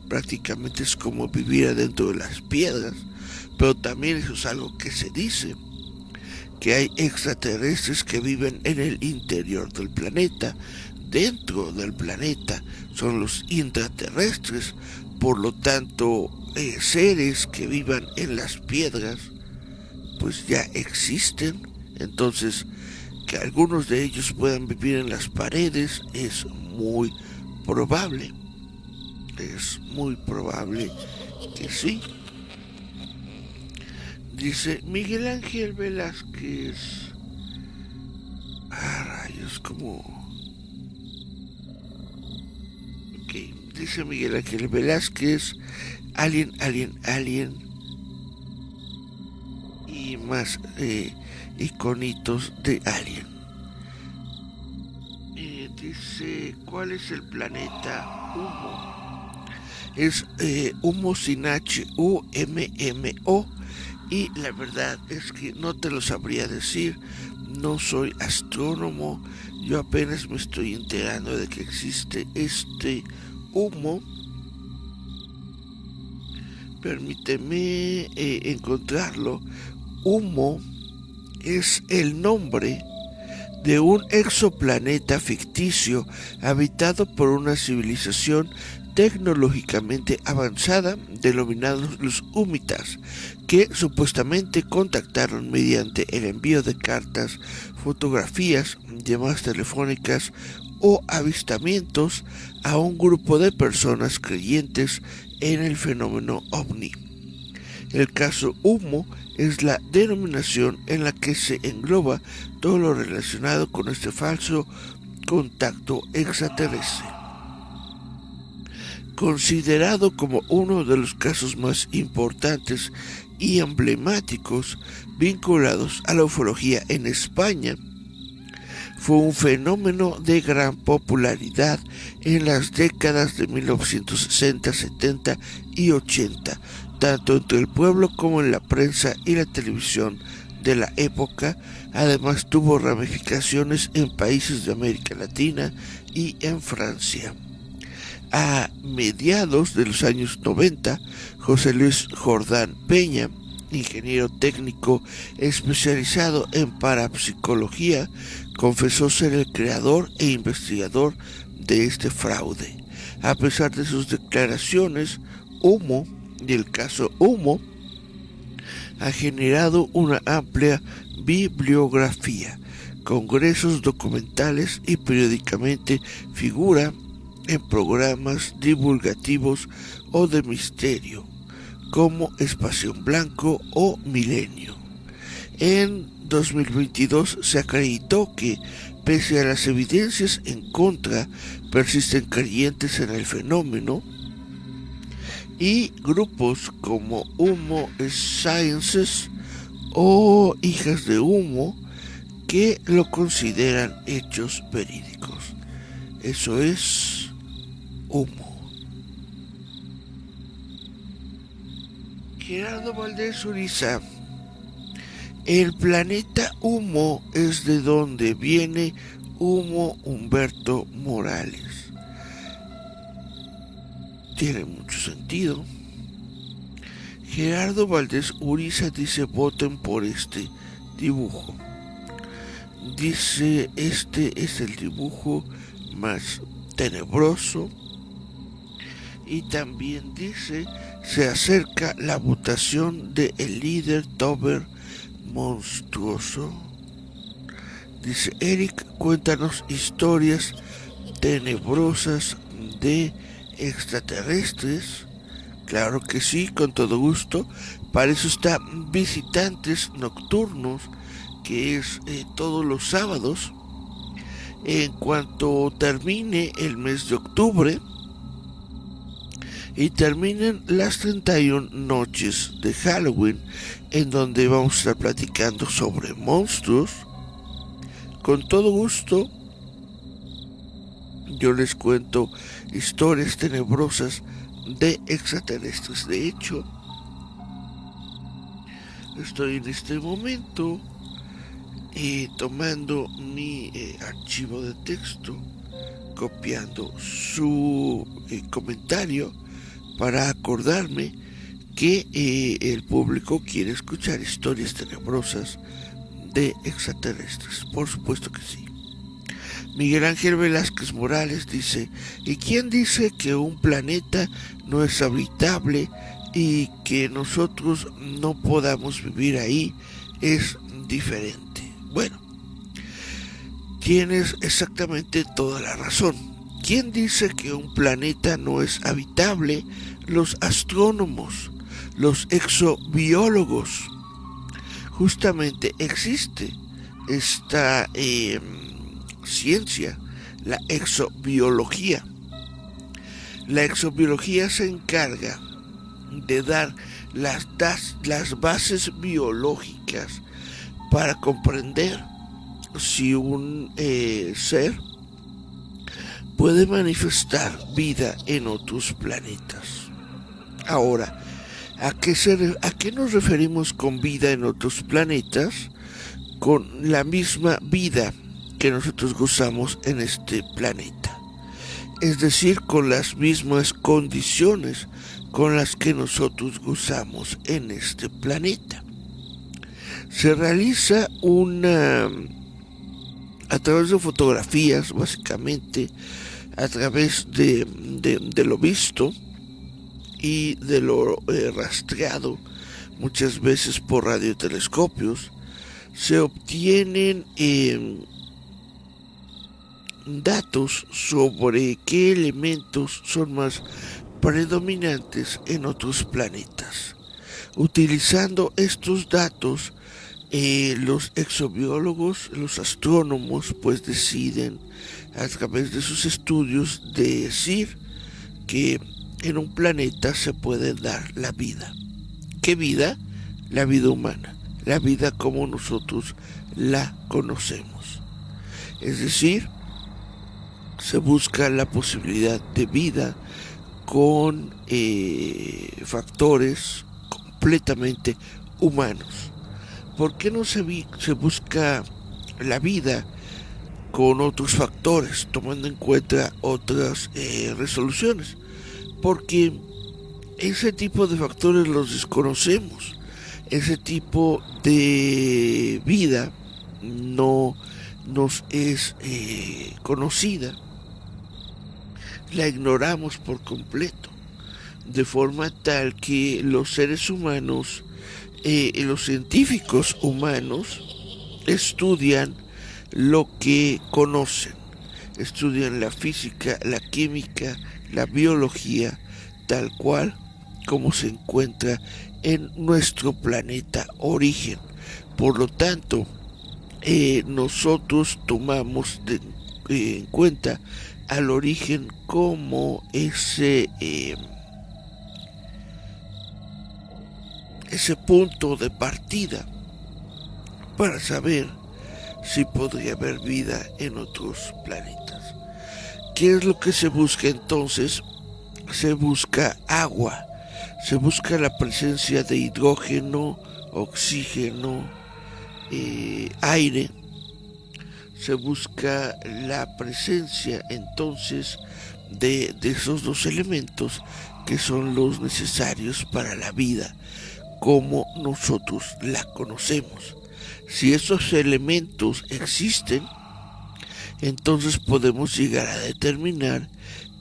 Prácticamente es como vivir adentro de las piedras. Pero también eso es algo que se dice, que hay extraterrestres que viven en el interior del planeta. Dentro del planeta son los intraterrestres. Por lo tanto, seres que vivan en las piedras pues ya existen. Entonces, que algunos de ellos puedan vivir en las paredes es muy probable, es muy probable que sí. Dice Miguel Ángel Velázquez. Rayos, como... Ok, dice Miguel Ángel Velázquez, Alien, y más iconitos de Alien. Dice, ¿cuál es el planeta Humo? Es Humo sin H, U-M-M-O, y la verdad es que no te lo sabría decir. No soy astrónomo, yo apenas me estoy enterando de que existe este humo. Permíteme encontrarlo. Humo es el nombre de un exoplaneta ficticio habitado por una civilización tecnológicamente avanzada denominados los Humitas, que supuestamente contactaron mediante el envío de cartas, fotografías, llamadas telefónicas o avistamientos a un grupo de personas creyentes en el fenómeno ovni. El caso Humo es la denominación en la que se engloba todo lo relacionado con este falso contacto extraterrestre. Considerado como uno de los casos más importantes y emblemáticos vinculados a la ufología en España, fue un fenómeno de gran popularidad en las décadas de 1960, 70 y 80, tanto entre el pueblo como en la prensa y la televisión de la época. Además tuvo ramificaciones en países de América Latina y en Francia. A mediados de los años 90, José Luis Jordán Peña, ingeniero técnico especializado en parapsicología, confesó ser el creador e investigador de este fraude. A pesar de sus declaraciones, Humo, y el caso Humo, ha generado una amplia bibliografía, congresos documentales y periódicamente figura en programas divulgativos o de misterio, como Espacio en Blanco o Milenio. En 2022 se acreditó que, pese a las evidencias en contra, persisten creyentes en el fenómeno, y grupos como Humo Sciences o Hijas de Humo que lo consideran hechos verídicos. Eso es Humo. Gerardo Valdés Uriza. El planeta Humo es de donde viene Humo Humberto Morales. Tiene mucho sentido. Gerardo Valdés Uriza dice: voten por este dibujo. Dice: este es el dibujo más tenebroso. Y también dice: se acerca la votación de el líder Tober monstruoso. Dice Eric: cuéntanos historias tenebrosas de extraterrestres. Claro que sí, con todo gusto. Para eso está Visitantes Nocturnos, que es todos los sábados. En cuanto termine el mes de octubre y terminen las 31 noches de Halloween, en donde vamos a estar platicando sobre monstruos, con todo gusto yo les cuento historias tenebrosas de extraterrestres. De hecho, estoy en este momento tomando mi archivo de texto, copiando su comentario para acordarme que el público quiere escuchar historias tenebrosas de extraterrestres. Por supuesto que sí. Miguel Ángel Velázquez Morales dice: ¿y quién dice que un planeta no es habitable y que nosotros no podamos vivir ahí? Es diferente. Bueno, tienes exactamente toda la razón. ¿Quién dice que un planeta no es habitable? Los astrónomos, los exobiólogos. Justamente existe esta ciencia, la exobiología. La exobiología se encarga de dar las bases biológicas para comprender si un ser puede manifestar vida en otros planetas. Ahora, ¿a qué nos referimos con vida en otros planetas? Con la misma vida que nosotros gozamos en este planeta. Es decir, con las mismas condiciones con las que nosotros gozamos en este planeta. Se realiza a través de fotografías, básicamente, a través de lo visto y de lo rastreado, muchas veces por radiotelescopios, se obtienen datos sobre qué elementos son más predominantes en otros planetas. Utilizando estos datos, los exobiólogos, los astrónomos, pues deciden a través de sus estudios decir que en un planeta se puede dar la vida. ¿Qué vida? La vida humana, la vida como nosotros la conocemos. Es decir, se busca la posibilidad de vida con factores completamente humanos. ¿Por qué no se busca la vida con otros factores, tomando en cuenta otras resoluciones? Porque ese tipo de factores los desconocemos. Ese tipo de vida no nos es conocida. La ignoramos por completo. De forma tal que los seres humanos, los científicos humanos, estudian lo que conocen. Estudian la física, la química, la biología, tal cual como se encuentra en nuestro planeta origen. Por lo tanto, nosotros tomamos en cuenta al origen como ese punto de partida para saber si podría haber vida en otros planetas. ¿Qué es lo que se busca entonces? Se busca agua, se busca la presencia de hidrógeno, oxígeno, aire. Se busca la presencia entonces de esos dos elementos que son los necesarios para la vida como nosotros la conocemos. Si esos elementos existen, entonces podemos llegar a determinar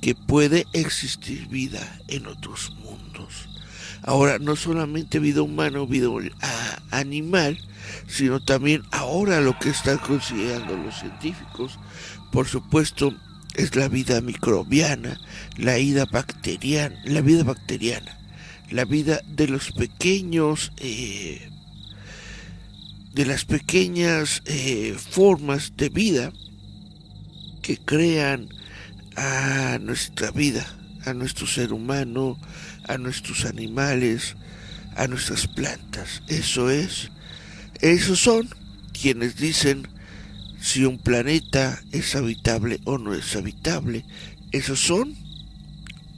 que puede existir vida en otros mundos. Ahora, no solamente vida humana o vida animal, sino también ahora lo que están considerando los científicos, por supuesto, es la vida microbiana, la vida bacteriana, la vida de los pequeños, de las pequeñas formas de vida que crean a nuestra vida, a nuestro ser humano, a nuestros animales, a nuestras plantas. Esos son quienes dicen si un planeta es habitable o no es habitable. Esos son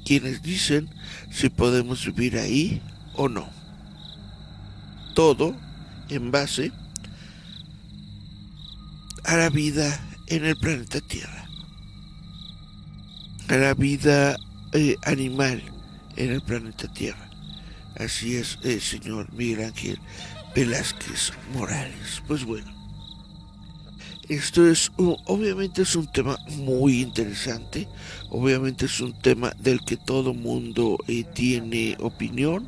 quienes dicen si podemos vivir ahí o no. Todo en base a la vida en el planeta Tierra, a la vida animal en el planeta Tierra. Así es, señor Miguel Ángel Velázquez Morales. Pues bueno, esto obviamente es un tema muy interesante, obviamente es un tema del que todo mundo tiene opinión,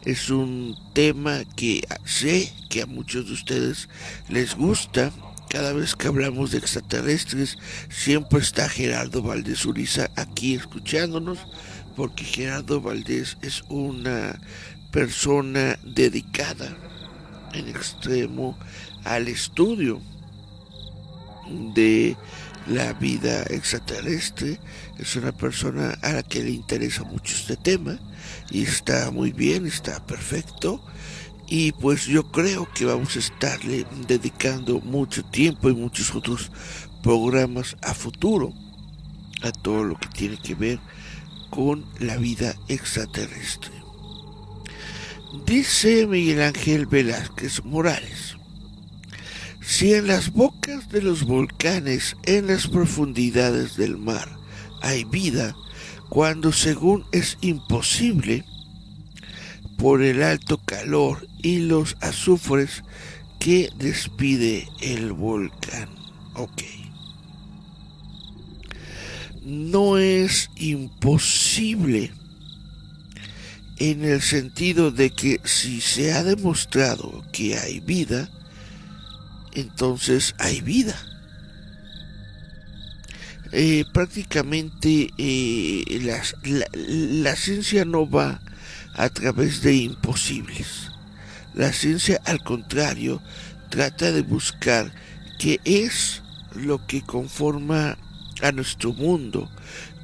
es un tema que sé que a muchos de ustedes les gusta, Cada vez que hablamos de extraterrestres, siempre está Gerardo Valdés Uriza aquí escuchándonos, porque Gerardo Valdés es una persona dedicada en extremo al estudio de la vida extraterrestre. Es una persona a la que le interesa mucho este tema y está muy bien, está perfecto. Y pues yo creo que vamos a estarle dedicando mucho tiempo y muchos otros programas a futuro a todo lo que tiene que ver con la vida extraterrestre. Dice Miguel Ángel Velázquez Morales: si en las bocas de los volcanes, en las profundidades del mar, hay vida, cuando según es imposible, por el alto calor y los azufres que despide el volcán. Ok. No es imposible en el sentido de que si se ha demostrado que hay vida, entonces hay vida. Prácticamente la ciencia no va a través de imposibles. La ciencia, al contrario, trata de buscar qué es lo que conforma a nuestro mundo,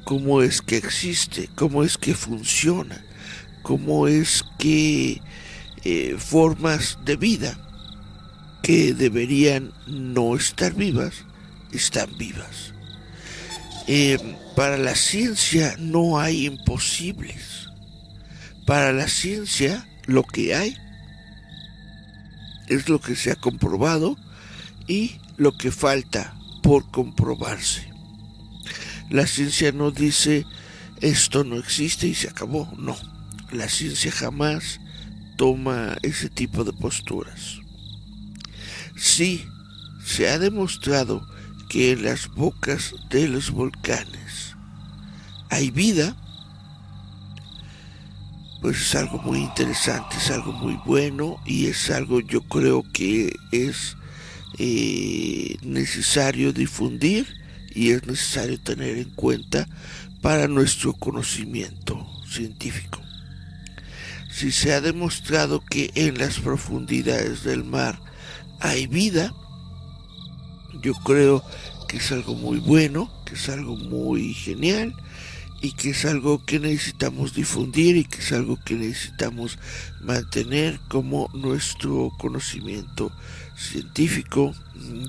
cómo es que existe, cómo es que funciona, cómo es que formas de vida que deberían no estar vivas, están vivas. Para la ciencia no hay imposibles. Para la ciencia lo que hay es lo que se ha comprobado y lo que falta por comprobarse. La ciencia no dice esto no existe y se acabó, no. La ciencia jamás toma ese tipo de posturas. Sí, se ha demostrado que en las bocas de los volcanes hay vida, pues es algo muy interesante, es algo muy bueno y es algo, yo creo que es necesario difundir y es necesario tener en cuenta para nuestro conocimiento científico. Si se ha demostrado que en las profundidades del mar hay vida, yo creo que es algo muy bueno, que es algo muy genial y que es algo que necesitamos difundir y que es algo que necesitamos mantener como nuestro conocimiento científico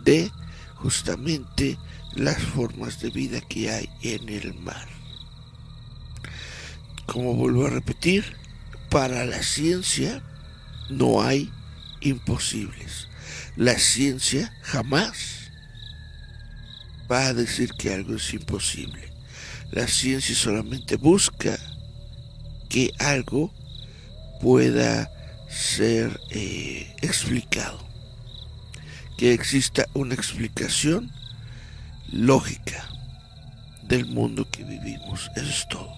de justamente las formas de vida que hay en el mar. Como vuelvo a repetir, para la ciencia no hay imposibles. La ciencia jamás va a decir que algo es imposible. La ciencia solamente busca que algo pueda ser explicado, que exista una explicación lógica del mundo que vivimos. Eso es todo.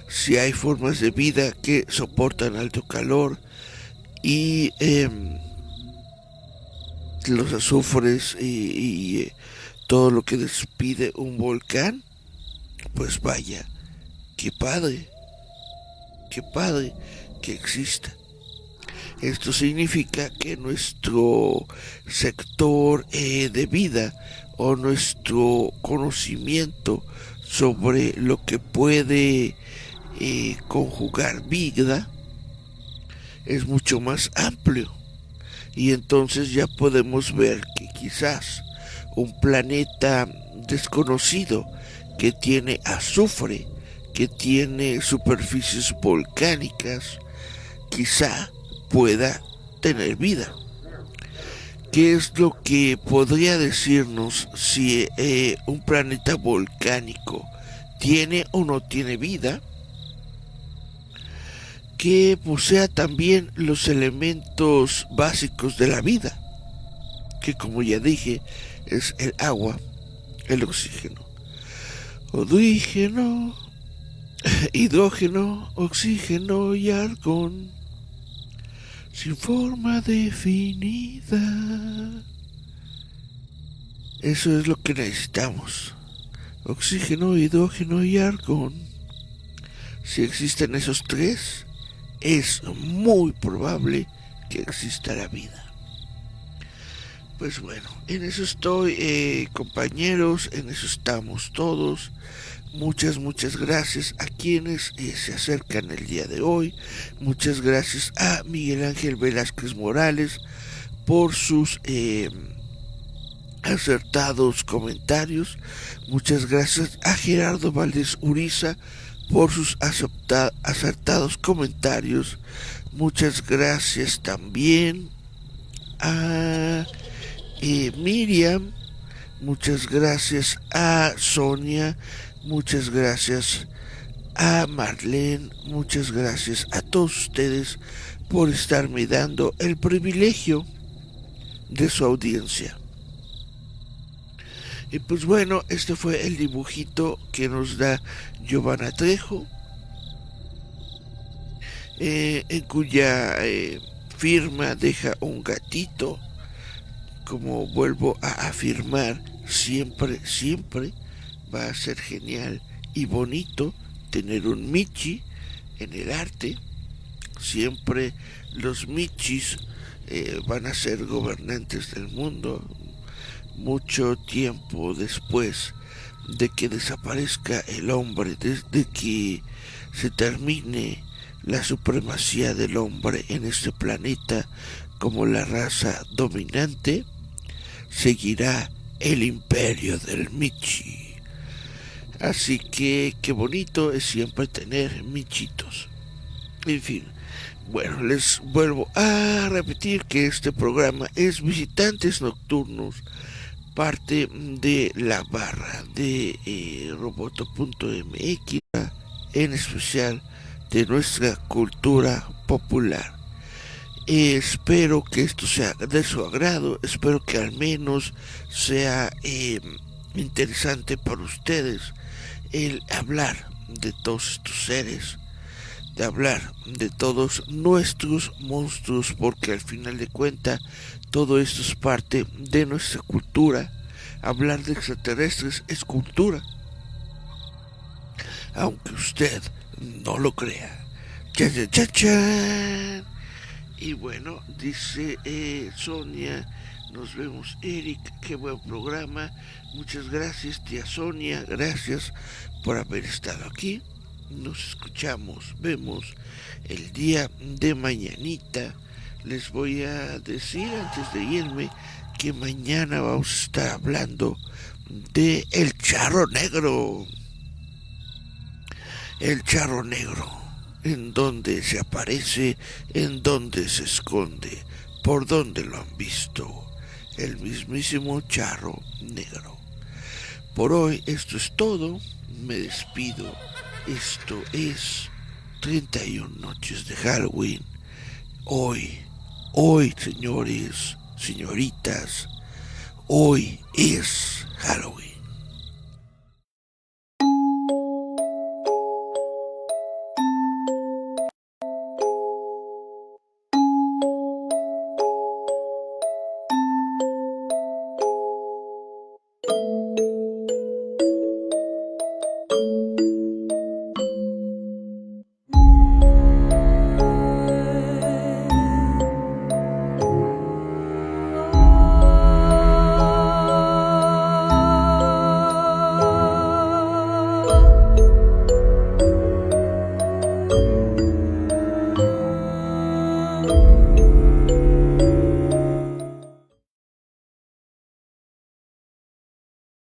Si hay formas de vida que soportan alto calor y los azufres y todo lo que despide un volcán, pues vaya, qué padre que exista. Esto significa que nuestro sector de vida o nuestro conocimiento sobre lo que puede conjugar vida es mucho más amplio. Y entonces ya podemos ver que quizás un planeta desconocido que tiene azufre, que tiene superficies volcánicas, quizá pueda tener vida. ¿Qué es lo que podría decirnos si un planeta volcánico tiene o no tiene vida? Que posea también los elementos básicos de la vida, que como ya dije es el agua, el oxígeno, odígeno, hidrógeno, oxígeno y argón, sin forma definida. Eso es lo que necesitamos. Oxígeno, hidrógeno y argón. Si existen esos tres, es muy probable que exista la vida. Pues bueno, en eso estoy, compañeros, en eso estamos todos. Muchas gracias a quienes se acercan el día de hoy. Muchas gracias a Miguel Ángel Velázquez Morales por sus acertados comentarios. Muchas gracias a Gerardo Valdés Uriza por sus acertados comentarios. Muchas gracias también a Miriam. Muchas gracias a Sonia. Muchas gracias a Marlene. Muchas gracias a todos ustedes por estarme dando el privilegio de su audiencia. Y pues bueno, este fue el dibujito que nos da Giovanna Trejo, en cuya firma deja un gatito. Como vuelvo a afirmar, siempre va a ser genial y bonito tener un Michi en el arte. Siempre los Michis van a ser gobernantes del mundo. Mucho tiempo después de que desaparezca el hombre, desde que se termine la supremacía del hombre en este planeta como la raza dominante, seguirá el imperio del Michi. Así que qué bonito es siempre tener Michitos. En fin, bueno, les vuelvo a repetir que este programa es Visitantes Nocturnos, parte de la barra de roboto.mx, en especial de nuestra cultura popular. Espero que esto sea de su agrado, espero que al menos sea interesante para ustedes el hablar de todos estos seres, de hablar de todos nuestros monstruos, porque al final de cuentas todo esto es parte de nuestra cultura. Hablar de extraterrestres es cultura, aunque usted no lo crea. ¡Chan, chan, chan, chan! Y bueno, dice Sonia, nos vemos Eric, qué buen programa. Muchas gracias tía Sonia, gracias por haber estado aquí. Nos escuchamos, vemos el día de mañanita. Les voy a decir antes de irme que mañana vamos a estar hablando de el charro negro. El charro negro, en dónde se aparece, en dónde se esconde, por dónde lo han visto, el mismísimo charro negro. Por hoy esto es todo, me despido. Esto es 31 noches de Halloween. Hoy, señores, señoritas, hoy es Halloween.